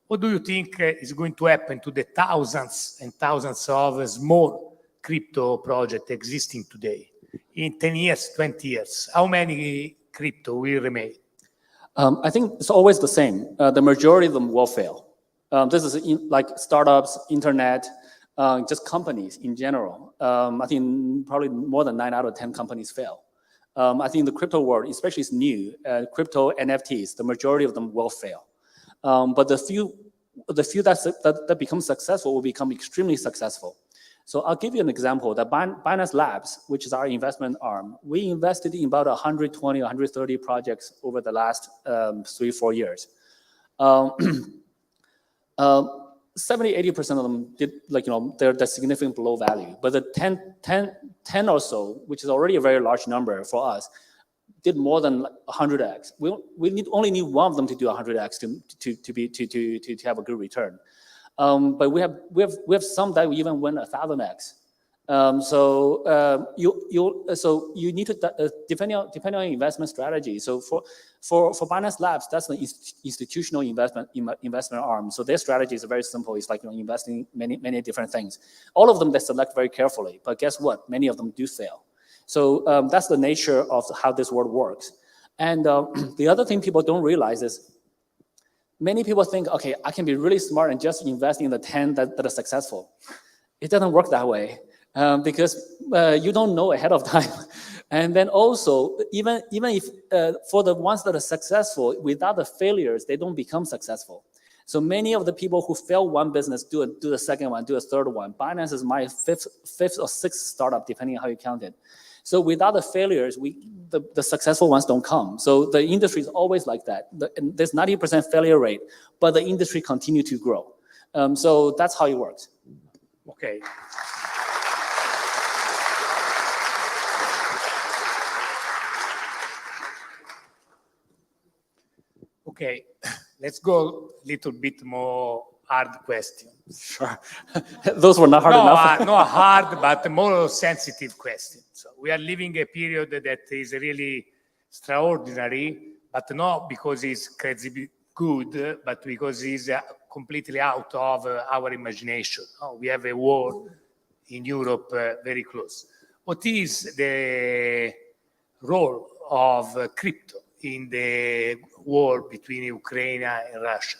D: what do you think is going to happen to the thousands and thousands of small crypto projects existing today? In 10 years, 20 years, how many crypto will remain?
E: I think it's always the same. The majority of them will fail. This is like startups, internet, just companies in general. I think probably more than 9 out of 10 companies fail. I think the crypto world, especially is new, crypto NFTs, the majority of them will fail. But the few that become successful will become extremely successful. So I'll give you an example. The Binance Labs, which is our investment arm, we invested in about 120, 130 projects over the last 3-4 years. 70-80% of them did, they're significant below value. But the 10 or so, which is already a very large number for us, did more than 100x. We only need one of them to do 100x to have a good return. But we have some that even went 1,000x. So you need to depending on your investment strategy. So for Binance Labs, that's the institutional investment arm. So their strategy is very simple. It's investing many different things. All of them they select very carefully. But guess what? Many of them do fail. So that's the nature of how this world works. And the other thing people don't realize is many people think, okay, I can be really smart and just invest in the 10 that are successful. It doesn't work that way because you don't know ahead of time. And then also, even if for the ones that are successful, without the failures, they don't become successful. So many of the people who fail one business do the second one, do a third one. Binance is my fifth or sixth startup, depending on how you count it. So without the failures, the successful ones don't come. So the industry is always like that. There's 90% failure rate, but the industry continue to grow. So that's how it works.
D: Okay. Okay, let's go a little bit more hard question.
E: Sure. Those were not hard enough.
D: Not hard, but more sensitive question. So we are living a period that is really extraordinary, but not because it's crazy good, but because it's completely out of our imagination. We have a war in Europe very close. What is the role of crypto in the war between Ukraine and Russia?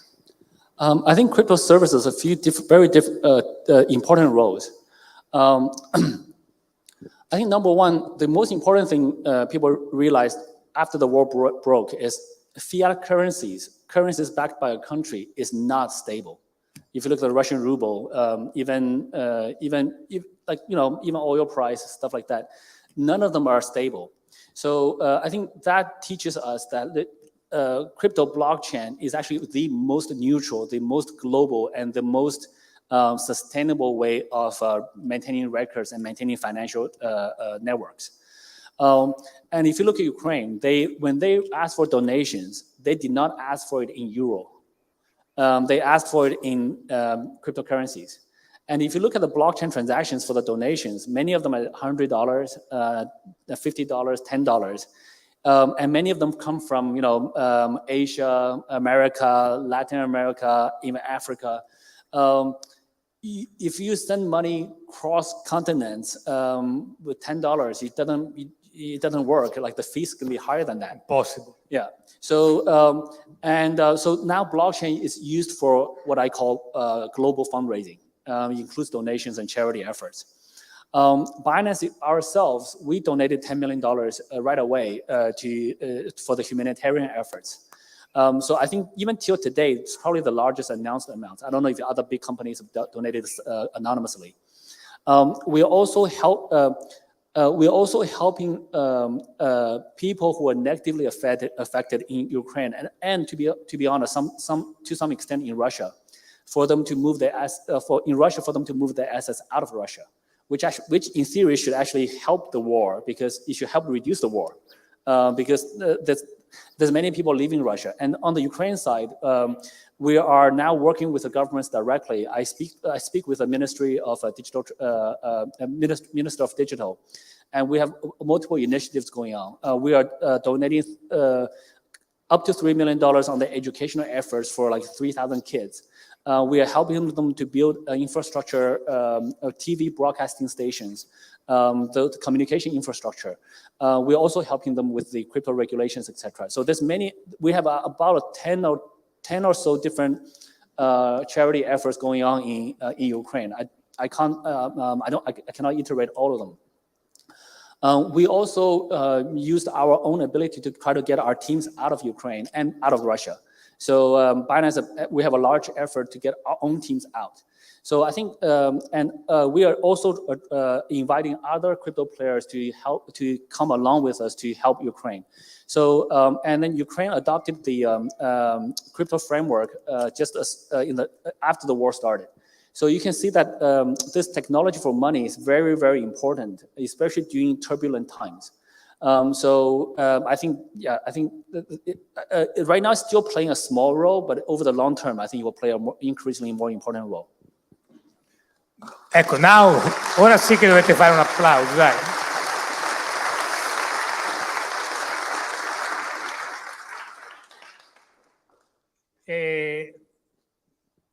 E: I think crypto services a few very important roles. I think number one, the most important thing people realize after the war broke is fiat currencies backed by a country is not stable. If you look at the Russian ruble, even oil price, stuff like that, none of them are stable. So I think that teaches us that the crypto blockchain is actually the most neutral, the most global, and the most sustainable way of maintaining records and maintaining financial networks. And if you look at Ukraine, when they asked for donations, they did not ask for it in euro. They asked for it in cryptocurrencies. And if you look at the blockchain transactions for the donations, many of them are $100, $50, $10. And many of them come from Asia, America, Latin America, even Africa. If you send money cross continents with $10, it doesn't work. Like the fees can be higher than that.
D: Possible.
E: Yeah. So so now blockchain is used for what I call global fundraising. It includes donations and charity efforts. Binance ourselves, we donated $10 million right away for the humanitarian efforts. So I think even till today, it's probably the largest announced amount. I don't know if other big companies have donated anonymously. We're also helping people who are negatively affected in Ukraine and to be honest, to some extent in Russia, for them to move their assets out of Russia, which in theory should actually help the war, because it should help reduce the war, because there's many people leaving Russia. And on the Ukraine side, we are now working with the governments directly. I speak with the Ministry of Digital, Minister of Digital, and we have multiple initiatives going on. We are donating up to $3 million on the educational efforts for like 3,000 kids. We are helping them to build infrastructure, TV broadcasting stations, the communication infrastructure. We're also helping them with the crypto regulations, etc. So there's many. We have about 10 or so different charity efforts going on in Ukraine. I cannot iterate all of them. We also used our own ability to try to get our teams out of Ukraine and out of Russia. So Binance, we have a large effort to get our own teams out. So I think, we are also inviting other crypto players to come along with us to help Ukraine. So and then Ukraine adopted the crypto framework just after the war started. So you can see that this technology for money is very, very important, especially during turbulent times. I think right now it's still playing a small role, but over the long term, I think it will play an increasingly more important role.
D: Ecco, ora sì che dovete fare un applauso, dai.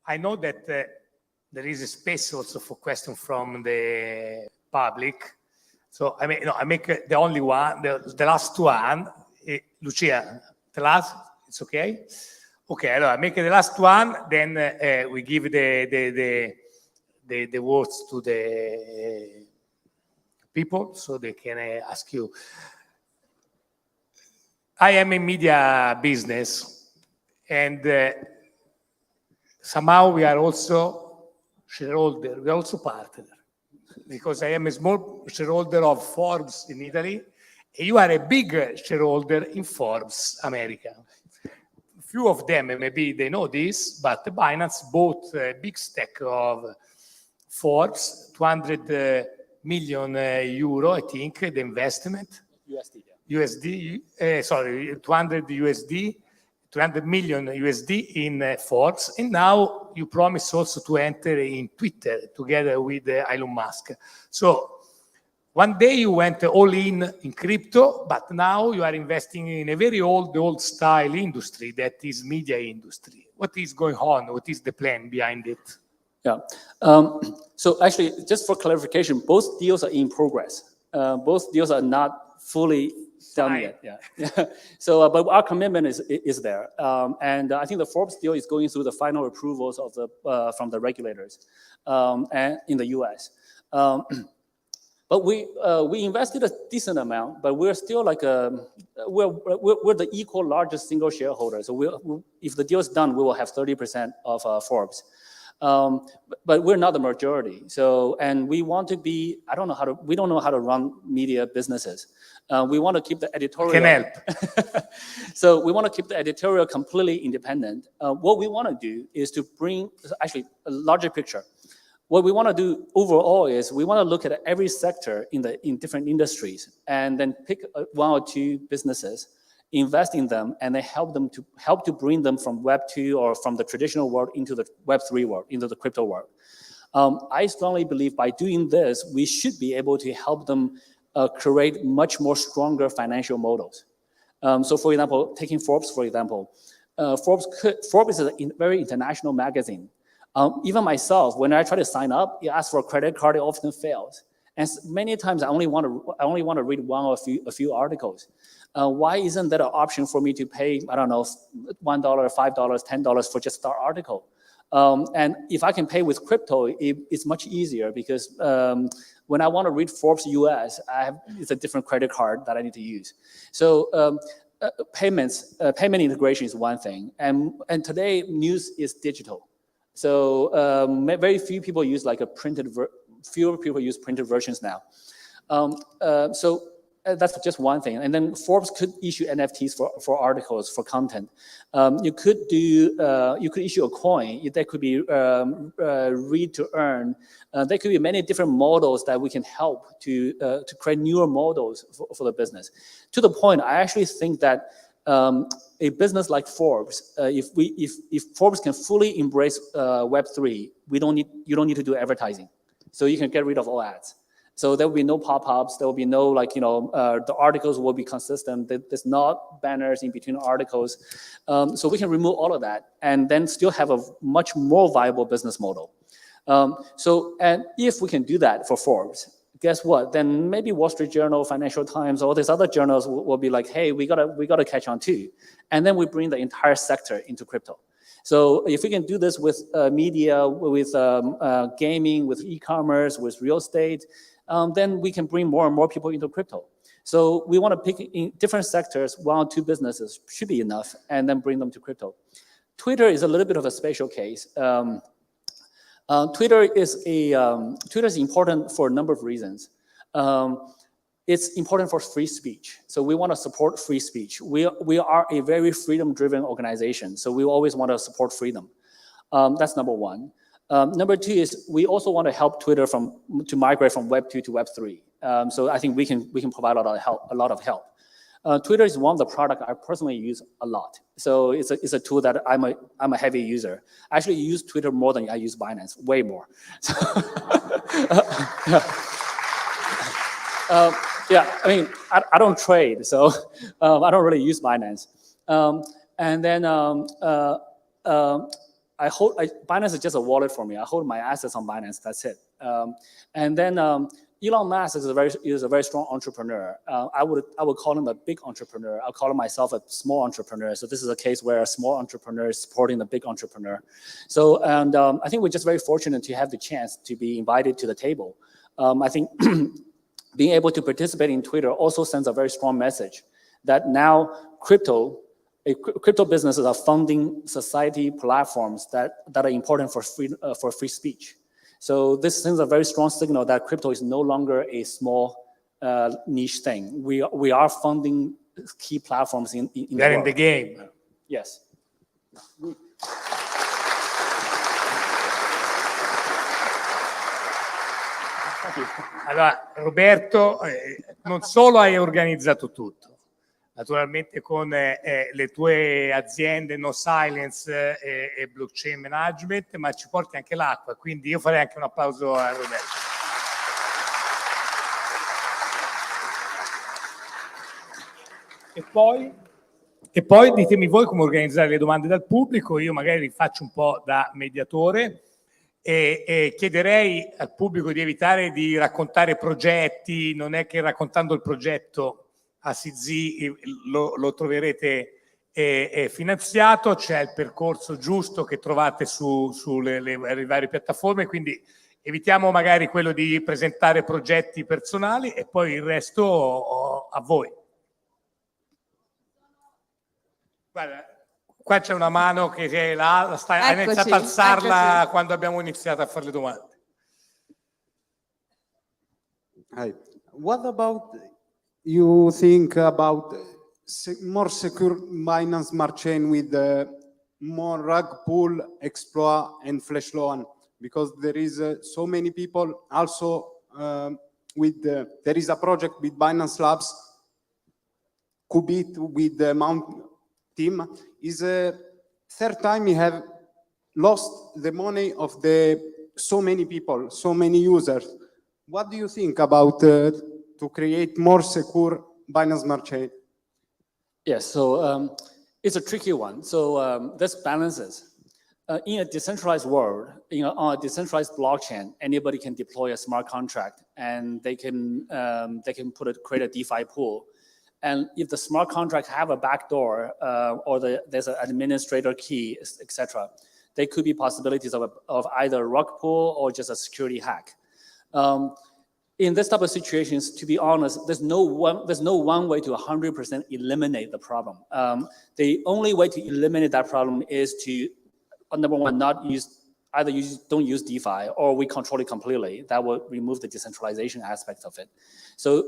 D: I know that there is a space also for questions from the public. So I make the only one, the last one. Lucia, tell us, it's okay? Okay, allora I make the last one, then we give the words to the people so they can ask you. I am in media business, and somehow we are also shareholder, we are also partner, because I am a small shareholder of Forbes in Italy, and you are a big shareholder in Forbes America. Few of them, maybe they know this, but Binance bought a big stack of Forbes, 200 million euro, I think, the investment. USD, 200 million USD in Forbes, and now you promise also to enter in Twitter together with Elon Musk. So one day you went all in crypto, but now you are investing in a very old style industry that is media industry. What is going on? What is the plan behind it?
E: Yeah. So actually, just for clarification, both deals are in progress. Both deals are not fully done yet. Yeah. So, but our commitment is there, and I think the Forbes deal is going through the final approvals of from the regulators, and in the U.S. But we invested a decent amount, but we're still like we're the equal largest single shareholder. So if the deal is done, we will have 30% of Forbes. But we're not the majority. So, and we want to be, we don't know how to run media businesses. We want to keep the editorial.
D: Can help.
E: So we want to keep the editorial completely independent. What we want to do is to bring, actually, a larger picture. What we want to do overall is we want to look at every sector in different industries and then pick one or two businesses, invest in them, and then help to bring them from Web 2 or from the traditional world into the Web 3 world, into the crypto world. I strongly believe by doing this, we should be able to help them create much more stronger financial models. So for example, taking Forbes, for example, Forbes is a very international magazine. Even myself, when I try to sign up, you ask for a credit card, it often fails. And many times I only want to read one or a few articles. Why isn't that an option for me to pay, I don't know, $1, $5, $10 for just our article? And if I can pay with crypto, it's much easier because when I want to read Forbes US, it's a different credit card that I need to use. So payment integration is one thing. And today, news is digital. So very few people use like fewer people use printed versions now. So that's just one thing. And then Forbes could issue NFTs for articles, for content. You could issue a coin. That could be read to earn. There could be many different models that we can help to create newer models for the business. To the point, I actually think that a business like Forbes, if Forbes can fully embrace Web3, you don't need to do advertising. So you can get rid of all ads. So there will be no pop-ups. There will be no the articles will be consistent. There's not banners in between articles. So we can remove all of that and then still have a much more viable business model. And if we can do that for Forbes, guess what? Then maybe Wall Street Journal, Financial Times, all these other journals will be like, hey, we gotta catch on too. And then we bring the entire sector into crypto. So if we can do this with media, with gaming, with e-commerce, with real estate, then we can bring more and more people into crypto. So we want to pick in different sectors, one or two businesses should be enough, and then bring them to crypto. Twitter is a little bit of a special case. Twitter is important for a number of reasons. It's important for free speech. So we want to support free speech. We are a very freedom-driven organization. So we always want to support freedom. That's number one. Number two is we also want to help Twitter to migrate from Web 2 to Web 3. So I think we can provide a lot of help. Twitter is one of the products I personally use a lot. So it's a tool that I'm a heavy user. I actually use Twitter more than I use Binance, way more. So, yeah, I mean, I don't trade, so I don't really use Binance. And then Binance is just a wallet for me. I hold my assets on Binance. That's it. And then Elon Musk is a very strong entrepreneur. I would call him a big entrepreneur. I'll call myself a small entrepreneur. So this is a case where a small entrepreneur is supporting the big entrepreneur. So and I think we're just very fortunate to have the chance to be invited to the table. I think being able to participate in Twitter also sends a very strong message that now crypto businesses are funding society platforms that are important for free speech. So this sends a very strong signal that crypto is no longer a small niche thing. We are funding key platforms in the world.
D: They're in the game.
E: Yes.
D: Allora, Roberto, non solo hai organizzato tutto, naturalmente con le tue aziende No Silence e Blockchain Management, ma ci porti anche l'acqua, quindi io farei anche un applauso a Roberto. E poi ditemi voi come organizzare le domande dal pubblico, io magari faccio un po' da mediatore e chiederei al pubblico di evitare di raccontare progetti, non è che raccontando il progetto a CZ lo troverete finanziato, c'è il percorso giusto che trovate sulle varie piattaforme, quindi Evitiamo magari quello di presentare progetti personali e poi il resto a voi. Guarda, qua c'è una mano che è là, ha iniziato a alzarla quando abbiamo iniziato a fare le domande.
F: Hi. What about you think about more secure Binance Smart Chain with more rug pull, exploit, and flash loan? Because there is so many people also there is a project with Binance Labs, Qubit with the Mount team. Is third time you have lost the money of so many people, so many users. What do you think about to create more secure Binance Smart Chain?
E: Yes, so it's a tricky one. So this balances. In a decentralized world, on a decentralized blockchain, anybody can deploy a smart contract, and they can create a DeFi pool. And if the smart contract have a backdoor or there's an administrator key, etc., there could be possibilities of either a rug pull or just a security hack. In this type of situations, to be honest, there's no one way to 100% eliminate the problem. The only way to eliminate that problem is to number one, don't use DeFi, or we control it completely. That will remove the decentralization aspect of it. So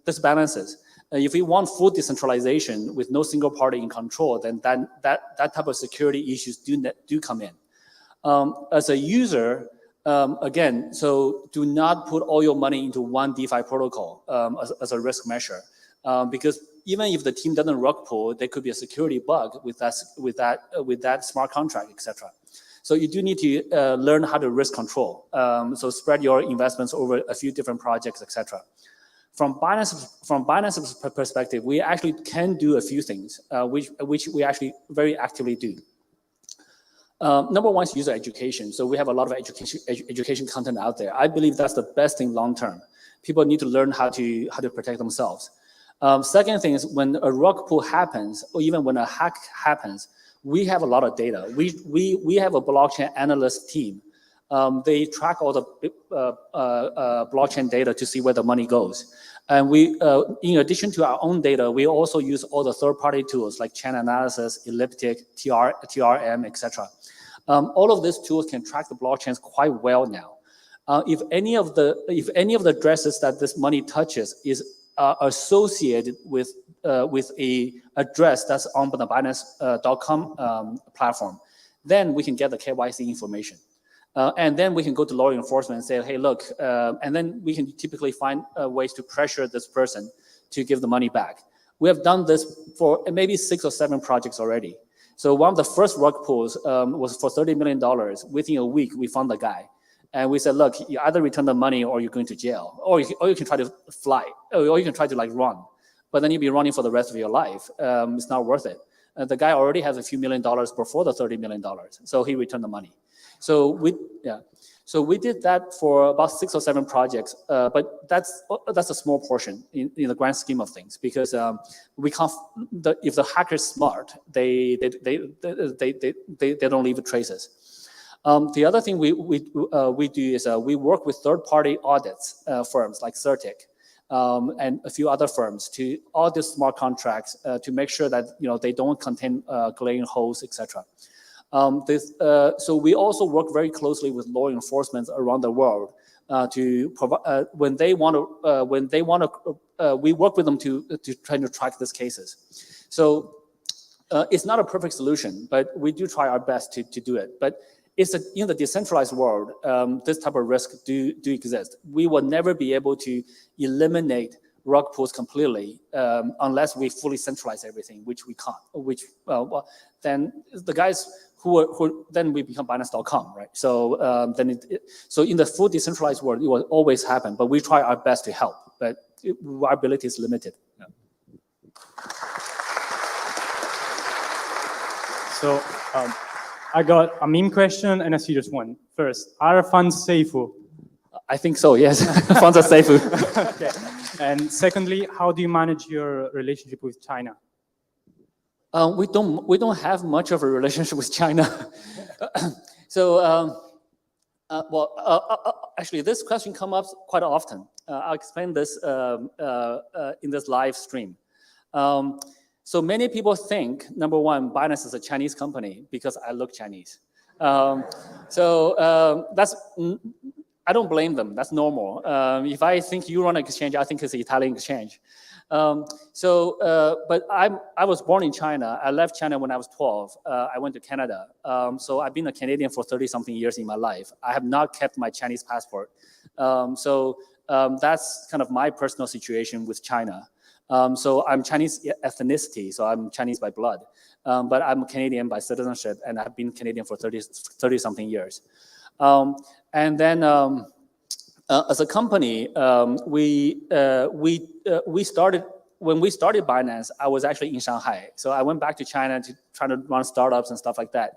E: this balances. If we want full decentralization with no single party in control, then that type of security issues do come in. As a user, again, so do not put all your money into one DeFi protocol as a risk measure, because even if the team doesn't rug pull, there could be a security bug with that smart contract, etc. So you do need to learn how to risk control. So spread your investments over a few different projects, etc. From Binance's perspective, we actually can do a few things, which we actually very actively do. Number one is user education. So we have a lot of education content out there. I believe that's the best thing long term. People need to learn how to protect themselves. Second thing is when a rug pull happens, or even when a hack happens, we have a lot of data. We have a blockchain analyst team. They track all the blockchain data to see where the money goes. And we, in addition to our own data, we also use all the third-party tools like chain analysis, elliptic, TRM, etc. All of these tools can track the blockchains quite well now. If any of the addresses that this money touches is associated with a address that's on the Binance.com platform, then we can get the KYC information. And then we can go to law enforcement and say, hey, look, and then we can typically find ways to pressure this person to give the money back. We have done this for maybe 6 or 7 projects already. So one of the first rug pulls was for $30 million. Within a week, we found the guy. And we said, look, you either return the money or you're going to jail, or you can try to fly, or you can try to like run. But then you'll be running for the rest of your life. It's not worth it. The guy already has a few $1 million before the $30 million. So he returned the money. So we did that for about 6 or 7 projects, but that's a small portion in the grand scheme of things, because we can't. If the hacker's smart, they don't leave traces. The other thing we do is we work with third-party audits firms like Certic and a few other firms to audit smart contracts to make sure that they don't contain glaring holes, etc. So we also work very closely with law enforcement around the world to provide when they want to. We work with them to try to track these cases. So it's not a perfect solution, but we do try our best to do it. But in the decentralized world, this type of risk do exist. We will never be able to eliminate rug pulls completely unless we fully centralize everything, which we can't. Then the guys who then we become Binance.com, right? So so in the full decentralized world, it will always happen. But we try our best to help, but our ability is limited. Yeah.
A: So I got a meme question and a serious one. First, are funds safe?
E: I think so, yes. Funds are safe.
A: Okay. And secondly, how do you manage your relationship with China?
E: We don't have much of a relationship with China. So Actually, this question comes up quite often. I'll explain this in this live stream. So many people think, number one, Binance is a Chinese company because I look Chinese. That's, I don't blame them. That's normal. If I think you run an exchange, I think it's an Italian exchange. But I was born in China. I left China when I was 12. I went to Canada. So I've been a Canadian for 30-something years in my life. I have not kept my Chinese passport. That's kind of my personal situation with China. So I'm Chinese ethnicity, so I'm Chinese by blood. But I'm Canadian by citizenship, and I've been Canadian for 30-something years. And then as a company, we started, when we started Binance, I was actually in Shanghai. So I went back to China to try to run startups and stuff like that.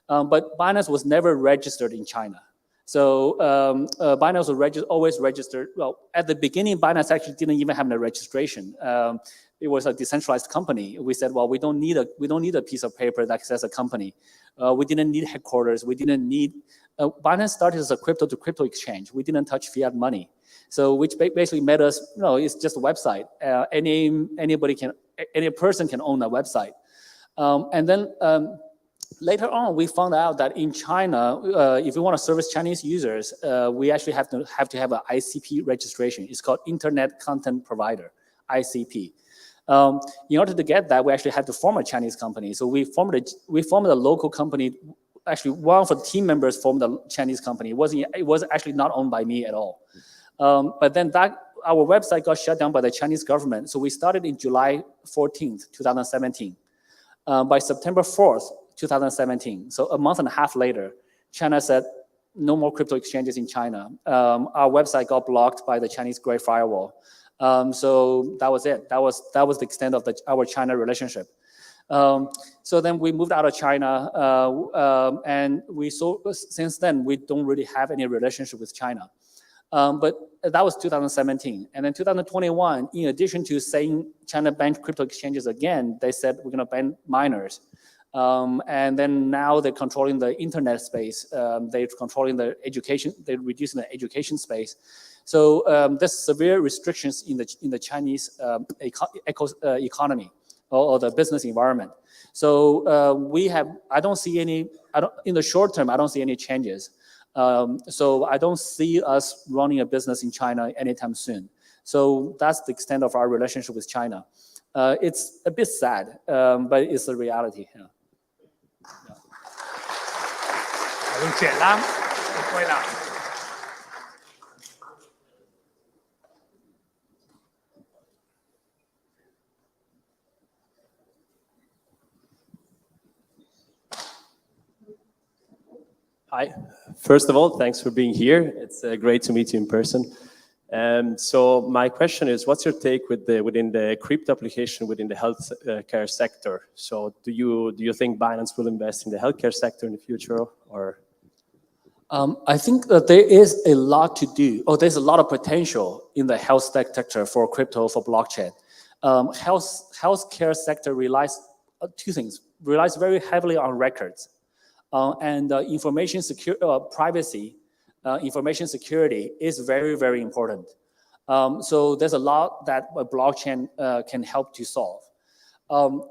E: But Binance was never registered in China. So Binance was always registered. Well, at the beginning, Binance actually didn't even have a registration. It was a decentralized company. We said, well, we don't need a piece of paper that says a company. We didn't need headquarters. We didn't need. Binance started as a crypto to crypto exchange. We didn't touch fiat money. So which basically made us, it's just a website. Any person can own a website. And then later on, we found out that in China, if we want to service Chinese users, we actually have to have an ICP registration. It's called Internet Content Provider, ICP. In order to get that, we actually had to form a Chinese company. So we formed a local company. Actually, one of the team members formed a Chinese company. It was actually not owned by me at all. But then our website got shut down by the Chinese government. So we started in July 14th, 2017. By September 4th, 2017, so a month and a half later, China said, no more crypto exchanges in China. Our website got blocked by the Chinese Great Firewall. So that was it. That was the extent of our China relationship. So then we moved out of China, and since then, we don't really have any relationship with China. But that was 2017. And then 2021, in addition to saying China banned crypto exchanges again, they said we're going to ban miners. And then now they're controlling the internet space. They're controlling the education. They're reducing the education space. So there's severe restrictions in the Chinese economy or the business environment. So in the short term, I don't see any changes. So I don't see us running a business in China anytime soon. So that's the extent of our relationship with China. It's a bit sad, but it's the reality. Yeah.
G: Hi. First of all, thanks for being here. It's great to meet you in person. So my question is, what's your take within the crypto application within the healthcare sector? So do you think Binance will invest in the healthcare sector in the future, or?
E: I think that there is a lot to do, or there's a lot of potential in the health sector for crypto, for blockchain. Healthcare sector relies two things, relies very heavily on records. And information privacy, information security is very, very important. So there's a lot that a blockchain can help to solve.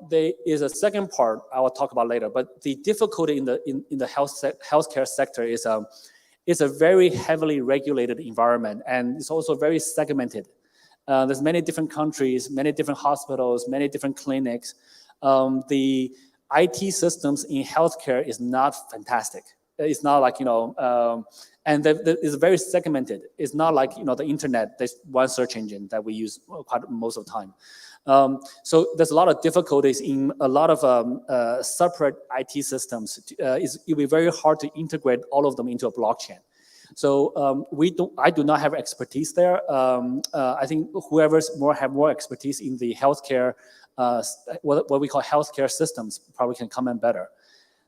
E: There is a second part I will talk about later, but the difficulty in the healthcare sector is it's a very heavily regulated environment, and it's also very segmented. There's many different countries, many different hospitals, many different clinics. The IT systems in healthcare is not fantastic. It's not like, and it's very segmented. It's not like, the internet, there's one search engine that we use quite most of the time. So there's a lot of difficulties in a lot of separate IT systems. It'll be very hard to integrate all of them into a blockchain. So I do not have expertise there. I think whoever's have more expertise in the healthcare, what we call healthcare systems, probably can comment better.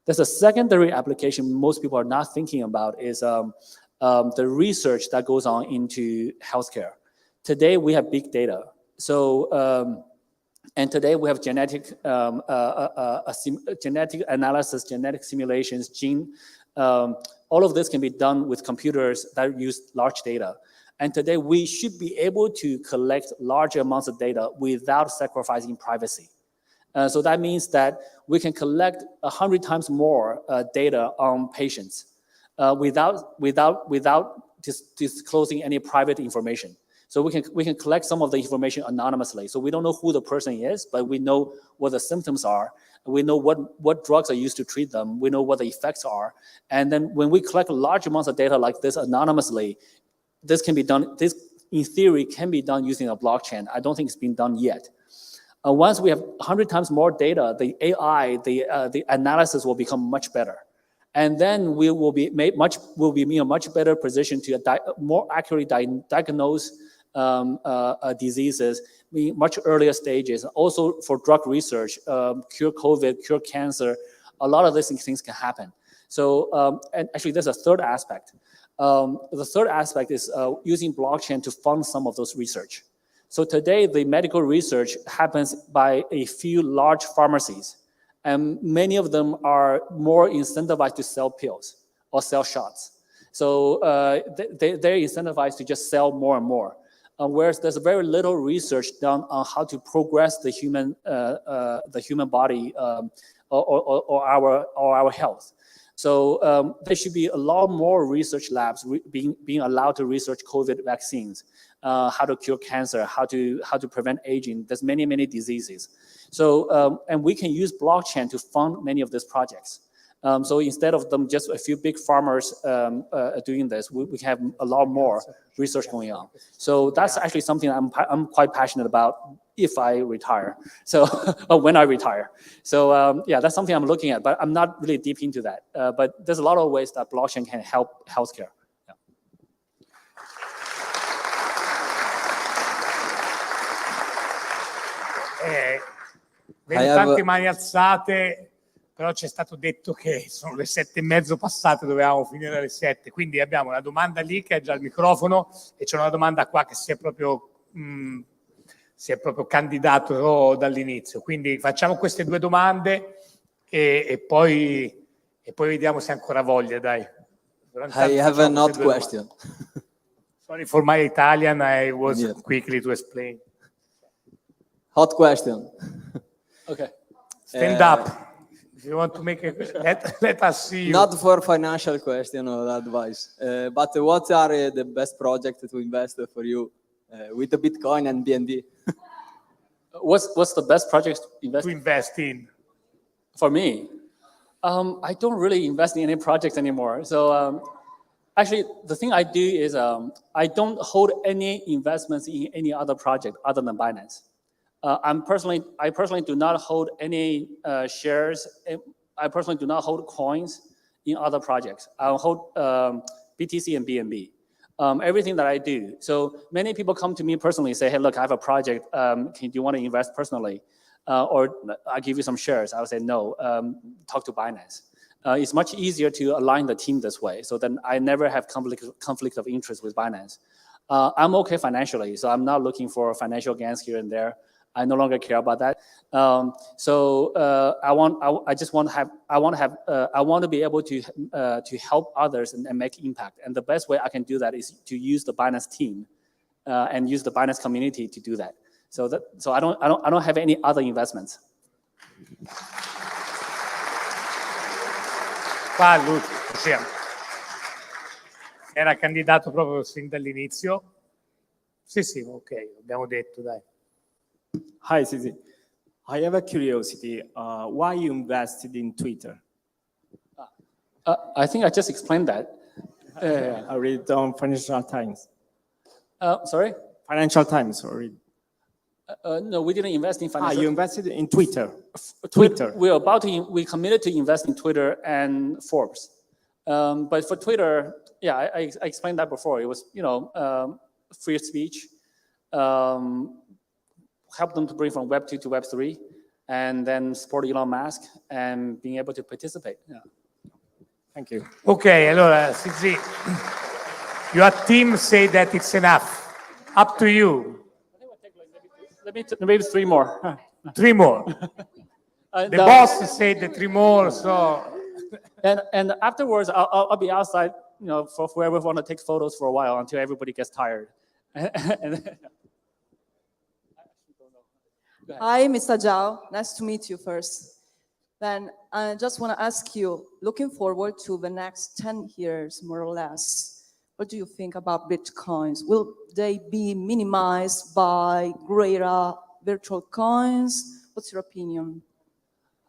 E: There's a secondary application most people are not thinking about is the research that goes on into healthcare. Today we have big data. So and today we have genetic analysis, genetic simulations, gene All of this can be done with computers that use large data. And today we should be able to collect large amounts of data without sacrificing privacy. So that means that we can collect 100 times more data on patients without disclosing any private information. So we can collect some of the information anonymously. So we don't know who the person is, but we know what the symptoms are. We know what drugs are used to treat them. We know what the effects are. And then when we collect large amounts of data like this anonymously, this can be done, this in theory can be done using a blockchain. I don't think it's been done yet. Once we have 100 times more data, the AI, the analysis will become much better. And then we will be in a much better position to more accurately diagnose diseases in much earlier stages. Also for drug research, cure COVID, cure cancer, a lot of these things can happen. So, and actually there's a third aspect. The third aspect is using blockchain to fund some of those research. So today, the medical research happens by a few large pharmacies, and many of them are more incentivized to sell pills or sell shots. So they're incentivized to just sell more and more. Whereas there's very little research done on how to progress the human body or our health. So there should be a lot more research labs being allowed to research COVID vaccines, how to cure cancer, how to prevent aging. There's many diseases. So and we can use blockchain to fund many of these projects. So instead of them just a few big farmers doing this, we have a lot more research going on. So that's actually something I'm quite passionate about if I retire. So when I retire. So yeah, that's something I'm looking at, but I'm not really deep into that. But there's a lot of ways that blockchain can help healthcare.
D: Vedo tante mani alzate, però c'è stato detto che sono le 7:30 passate, dovevamo finire alle 7, quindi abbiamo una domanda lì che ha già il microfono e c'è una domanda qua che si è proprio candidato dall'inizio. Quindi facciamo queste due domande e poi vediamo se ha ancora voglia, dai.
H: I have an odd question.
D: Sorry for my Italian, I was quickly to explain.
H: Hot question.
E: Okay.
D: Stand up. If you want to make let us see you.
H: Not for financial question or advice, but what are the best projects to invest for you with the Bitcoin and BNB?
E: What's the best project to
D: invest in?
E: For me, I don't really invest in any projects anymore. So actually, the thing I do is I don't hold any investments in any other project other than Binance. I personally do not hold any shares. I personally do not hold coins in other projects. I hold BTC and BNB. Everything that I do. So many people come to me personally and say, hey, look, I have a project. Do you want to invest personally? Or I'll give you some shares. I would say, no, talk to Binance. It's much easier to align the team this way. So then I never have conflict of interest with Binance. I'm okay financially, so I'm not looking for financial gains here and there. I no longer care about that. So I want to be able to help others and make impact. And the best way I can do that is to use the Binance team and use the Binance community to do that. So I don't have any other investments.
D: Era candidato proprio sin dall'inizio. Sì, ok, abbiamo detto, dai.
I: Hi, Sisi. I have a curiosity. Why you invested in Twitter?
E: I think I just explained that.
I: I read it on Financial Times.
E: Sorry?
I: Financial Times, or read.
E: No, we didn't invest in financial.
I: You invested in Twitter. Twitter.
E: We committed to invest in Twitter and Forbes. But for Twitter, yeah, I explained that before. It was, free speech. Help them to bring from Web 2 to Web 3, and then support Elon Musk and being able to participate. Yeah.
I: Thank you.
D: Okay, allora, Sisi, your team say that it's enough. Up to you.
E: Maybe 3 more.
D: 3 more. The boss said the 3 more, so...
E: And afterwards, I'll be outside, for whoever want to take photos for a while until everybody gets tired.
J: Hi, Mr. Zhao. Nice to meet you first. Then I just want to ask you, looking forward to the next 10 years, more or less, what do you think about Bitcoins? Will they be minimized by greater virtual coins? What's your opinion?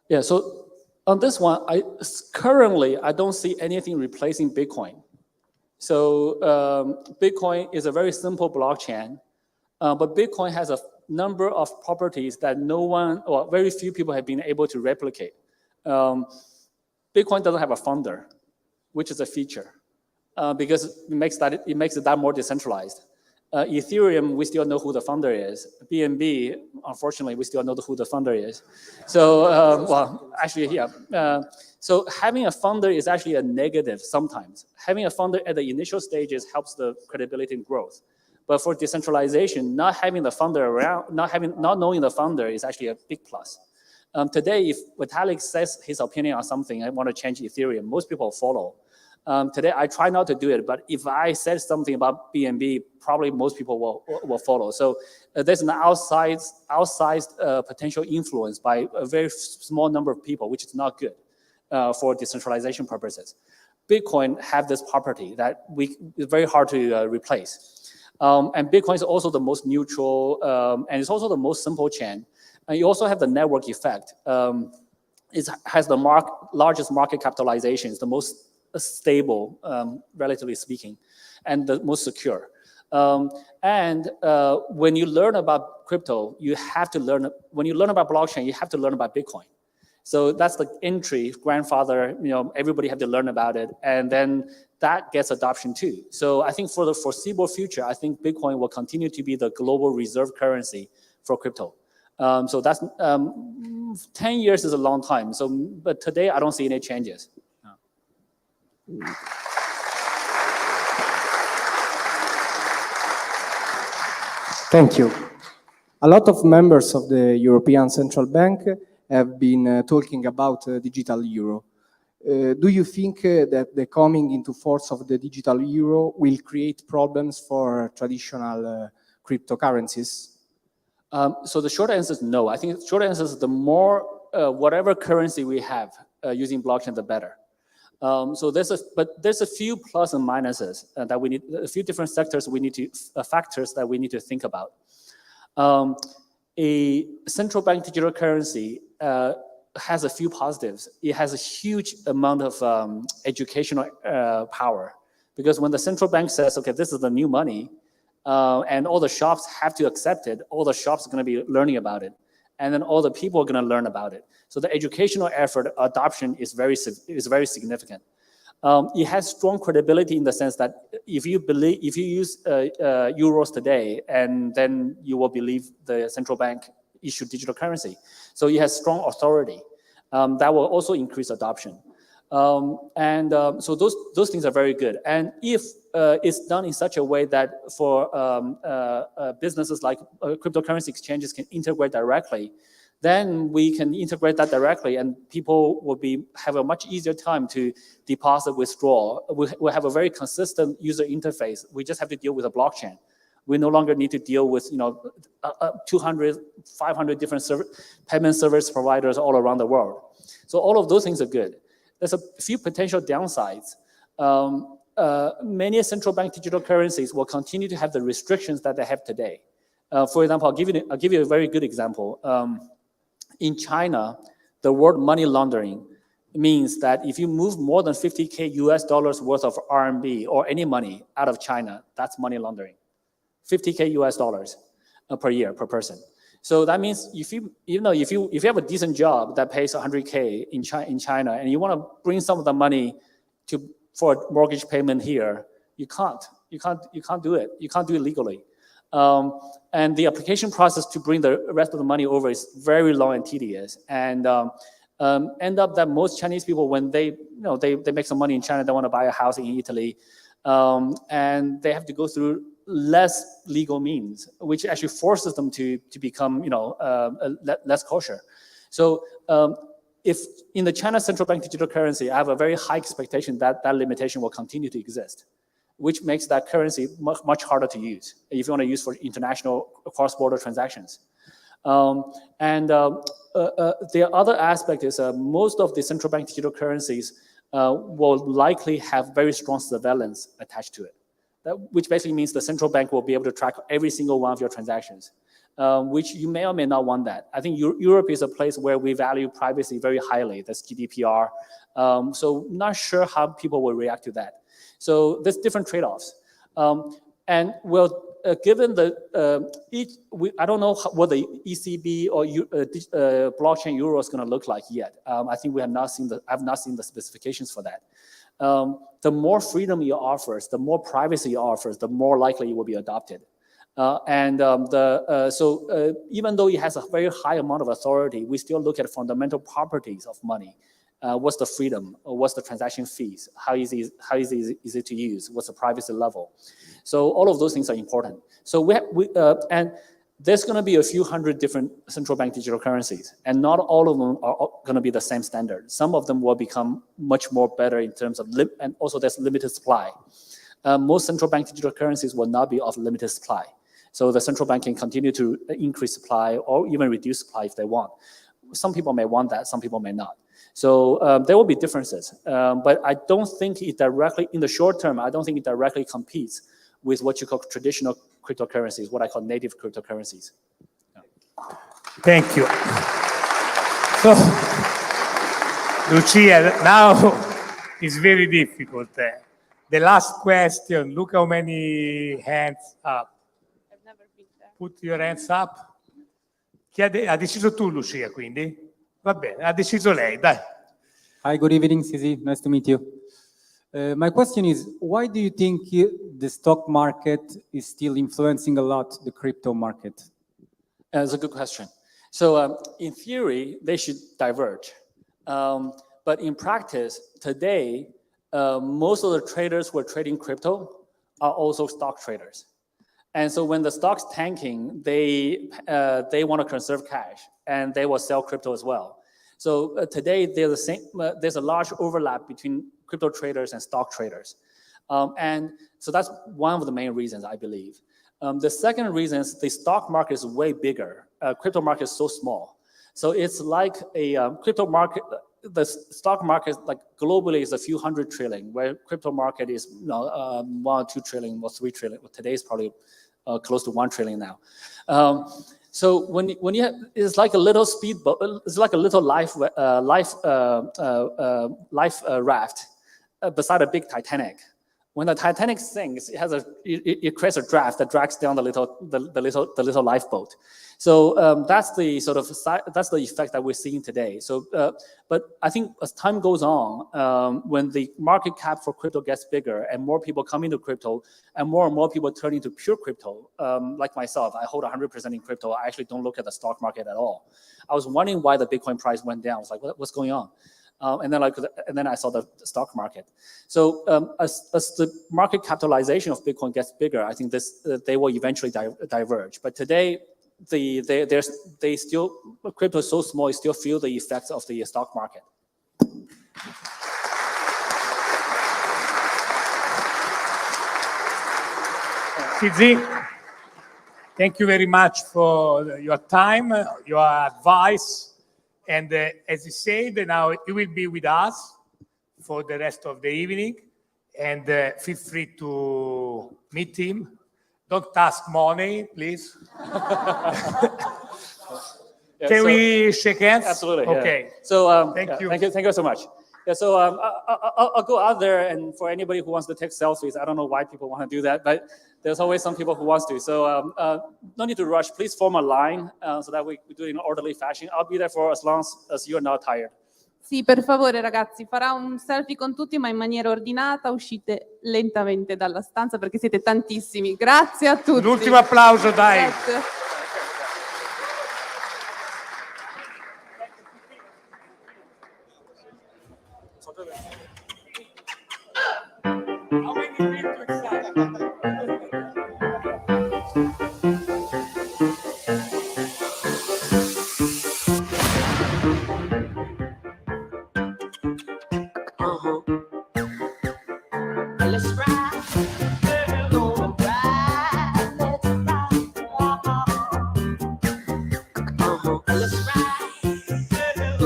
E: Yeah, so on this one, currently, I don't see anything replacing Bitcoin. So Bitcoin is a very simple blockchain, but Bitcoin has a number of properties that no one, or very few people have been able to replicate. Bitcoin doesn't have a founder, which is a feature, because it makes it that more decentralized. Ethereum, we still know who the founder is. BNB, unfortunately, we still know who the founder is. So, well, actually, yeah. So having a founder is actually a negative sometimes. Having a founder at the initial stages helps the credibility and growth. But for decentralization, not having the founder around, not knowing the founder is actually a big plus. Today, if Vitalik says his opinion on something, I want to change Ethereum, most people follow. Today, I try not to do it, but if I said something about BNB, probably most people will follow. So there's an outsized potential influence by a very small number of people, which is not good for decentralization purposes. Bitcoin have this property that it's very hard to replace. And Bitcoin is also the most neutral, and it's also the most simple chain. And you also have the network effect. It has the largest market capitalization, it's the most stable, relatively speaking, and the most secure. And when you learn about crypto, when you learn about blockchain, you have to learn about Bitcoin. So that's the entry, grandfather, everybody had to learn about it. And then that gets adoption too. So I think for the foreseeable future, I think Bitcoin will continue to be the global reserve currency for crypto. So that's 10 years is a long time. So, but today I don't see any changes.
K: Thank you. A lot of members of the European Central Bank have been talking about digital euro. Do you think that the coming into force of the digital euro will create problems for traditional cryptocurrencies?
E: So the short answer is no. I think the short answer is the more whatever currency we have using blockchain, the better. So there's a few plus and minuses that we need, a few different factors that we need to think about. A central bank digital currency has a few positives. It has a huge amount of educational power, because when the central bank says, okay, this is the new money, and all the shops have to accept it, all the shops are going to be learning about it, and then all the people are going to learn about it. So the educational effort adoption is very significant. It has strong credibility in the sense that if you use euros today, and then you will believe the central bank issued digital currency. So it has strong authority. That will also increase adoption. So those things are very good. And if it's done in such a way that for businesses like cryptocurrency exchanges can integrate directly, then we can integrate that directly, and people will have a much easier time to deposit, withdraw. We'll have a very consistent user interface. We just have to deal with a blockchain. We no longer need to deal with 200, 500 different payment service providers all around the world. So all of those things are good. There's a few potential downsides. Many central bank digital currencies will continue to have the restrictions that they have today. For example, I'll give you a very good example. In China, the word money laundering means that if you move more than 50K US dollars worth of RMB or any money out of China, that's money laundering. 50K US dollars per year per person. So that means if you have a decent job that pays 100K in China, and you want to bring some of the money for mortgage payment here, you can't do it. You can't do it legally. And the application process to bring the rest of the money over is very long and tedious. And end up that most Chinese people, when they make some money in China, they want to buy a house in Italy, and they have to go through less legal means, which actually forces them to become less kosher. So if in the China central bank digital currency, I have a very high expectation that that limitation will continue to exist, which makes that currency much harder to use if you want to use for international cross-border transactions. The other aspect is most of the central bank digital currencies will likely have very strong surveillance attached to it, which basically means the central bank will be able to track every single one of your transactions, which you may or may not want that. I think Europe is a place where we value privacy very highly. That's GDPR. So not sure how people will react to that. So there's different trade-offs. Given the I don't know what the ECB or blockchain euro is going to look like yet. I think we have not seen I've not seen the specifications for that. The more freedom it offers, the more privacy it offers, the more likely it will be adopted. Even though it has a very high amount of authority, we still look at fundamental properties of money. What's the freedom? What's the transaction fees? How easy is it to use? What's the privacy level? So all of those things are important. So and there's going to be a few hundred different central bank digital currencies, and not all of them are going to be the same standard. Some of them will become much more better in terms of and also there's limited supply. Most central bank digital currencies will not be of limited supply. So the central bank can continue to increase supply or even reduce supply if they want. Some people may want that, some people may not. So there will be differences, but I don't think it directly, in the short term, I don't think it directly competes with what you call traditional cryptocurrencies, what I call native cryptocurrencies. Yeah.
D: Thank you. So, Lucia, now it's very difficult. The last question, look how many hands up.
B: I've never been there.
D: Put your hands up. Ha deciso tu, Lucia, quindi? Va bene, ha deciso lei, dai.
L: Hi, good evening, Sisi. Nice to meet you. My question is, why do you think the stock market is still influencing a lot the crypto market?
E: That's a good question. So in theory, they should diverge. But in practice, today, most of the traders who are trading crypto are also stock traders. And so when the stock's tanking, they want to conserve cash, and they will sell crypto as well. So today, there's a large overlap between crypto traders and stock traders. And so that's one of the main reasons, I believe. The second reason is the stock market is way bigger. Crypto market is so small. So it's like a crypto market, the stock market, like globally, is a few hundred trillion, where crypto market is 1 or 2 trillion or 3 trillion. Well, today is probably close to 1 trillion now. So when you have, it's like a little speedboat, it's like a little life raft beside a big Titanic. When the Titanic sinks, it creates a draft that drags down the little lifeboat. So that's the sort of that's the effect that we're seeing today. So, but I think as time goes on, when the market cap for crypto gets bigger and more people come into crypto, and more people turn into pure crypto, like myself, I hold 100% in crypto. I actually don't look at the stock market at all. I was wondering why the Bitcoin price went down. I was like, what's going on? And then I saw the stock market. So as the market capitalization of Bitcoin gets bigger, I think they will eventually diverge. But today, they still, crypto is so small, you still feel the effects of the stock market.
D: CZ, thank you very much for your time, your advice. And as you said, now you will be with us for the rest of the evening. And feel free to meet him. Don't ask money, please. Can we shake hands?
E: Absolutely.
D: Okay.
E: Yeah. So
D: thank you.
E: Thank you so much. Yeah. So I'll go out there, and for anybody who wants to take selfies, I don't know why people want to do that, but there's always some people who wants to. So no need to rush. Please form a line so that we do it in an orderly fashion. I'll be there for as long as you are not tired.
B: Sì, per favore ragazzi, farà un selfie con tutti, ma in maniera ordinata, uscite lentamente dalla stanza perché siete tantissimi. Grazie a tutti.
D: Un ultimo applauso, dai.
B: Grazie.
M: Let's ride. Gonna ride. Let's ride. Let's ride. Gonna ride. Let's ride. Let's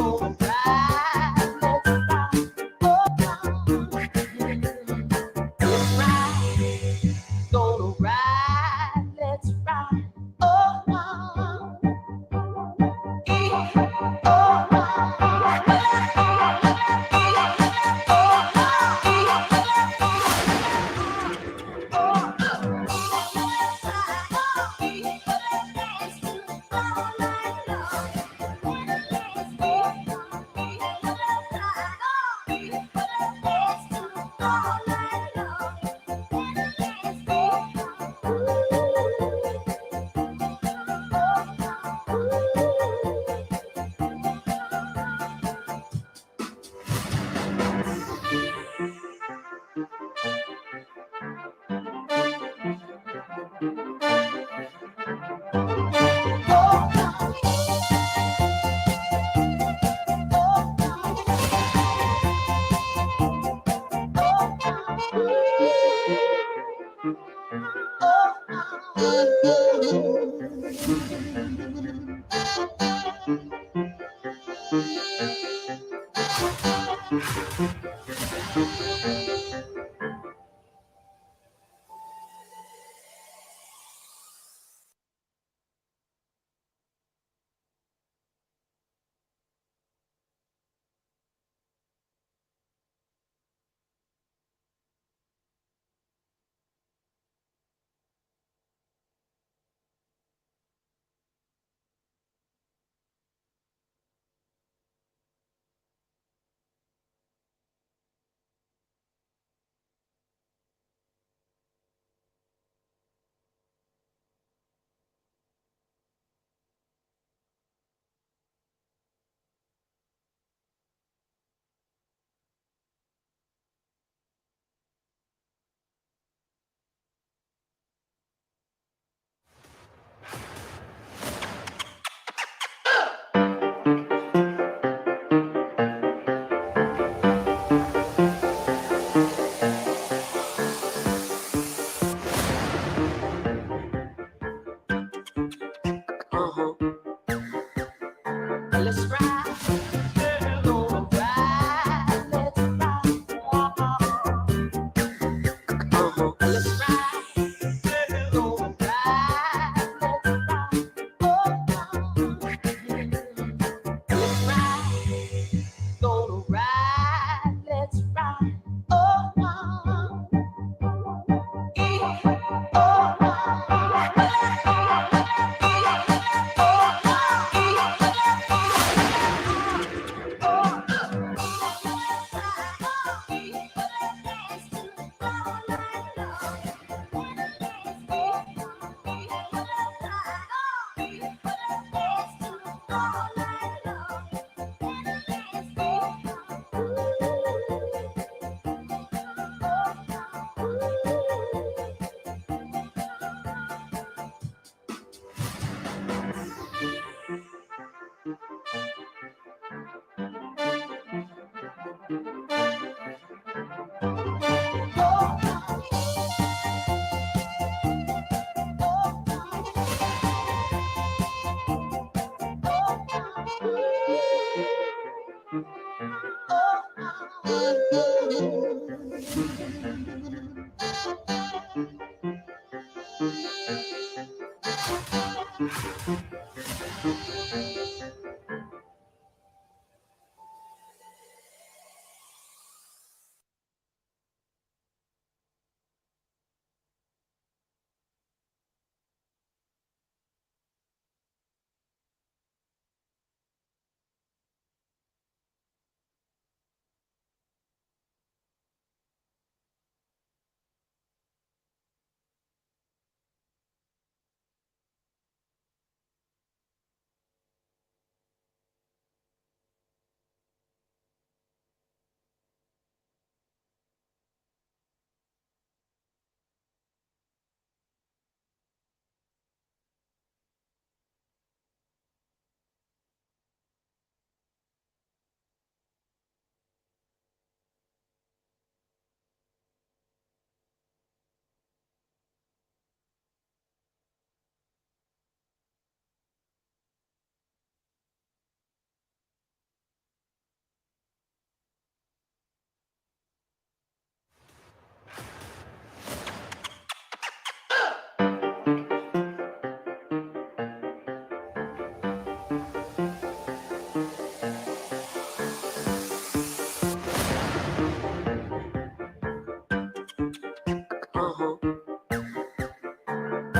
M: ride. Gonna ride. Let's ride. Oh, let's ride. Gonna ride. Let's ride. Let's ride. Gonna ride. Let's ride. Let's ride. Gonna ride. Let's ride.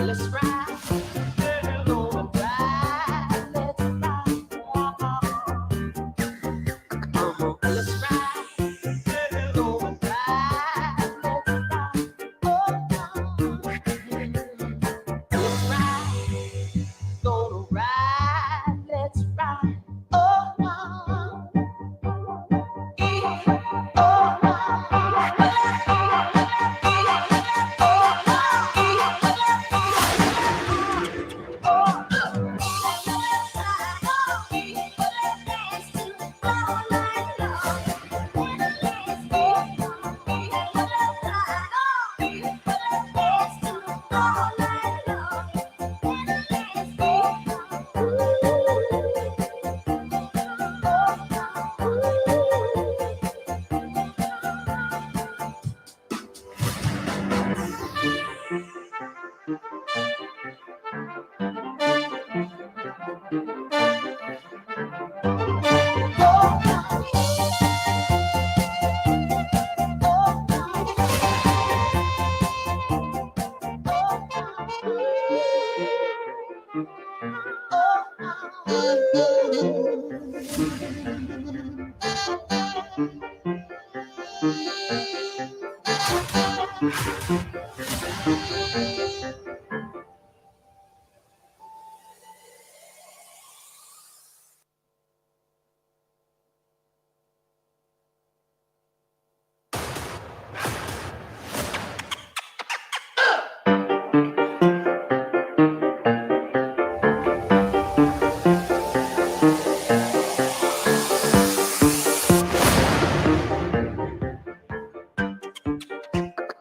M: let's ride. Gonna ride, let's ride. Let's ride. Gonna ride, let's ride.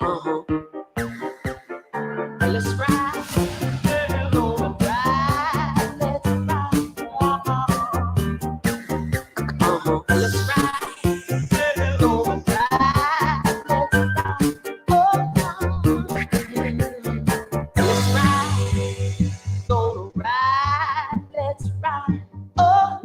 M: Oh, let's ride. Gonna ride, let's ride. Oh, let's ride. Gonna ride, let's ride. Let's ride. Gonna ride, let's ride. Oh, let's ride. Gonna ride, let's ride. Oh,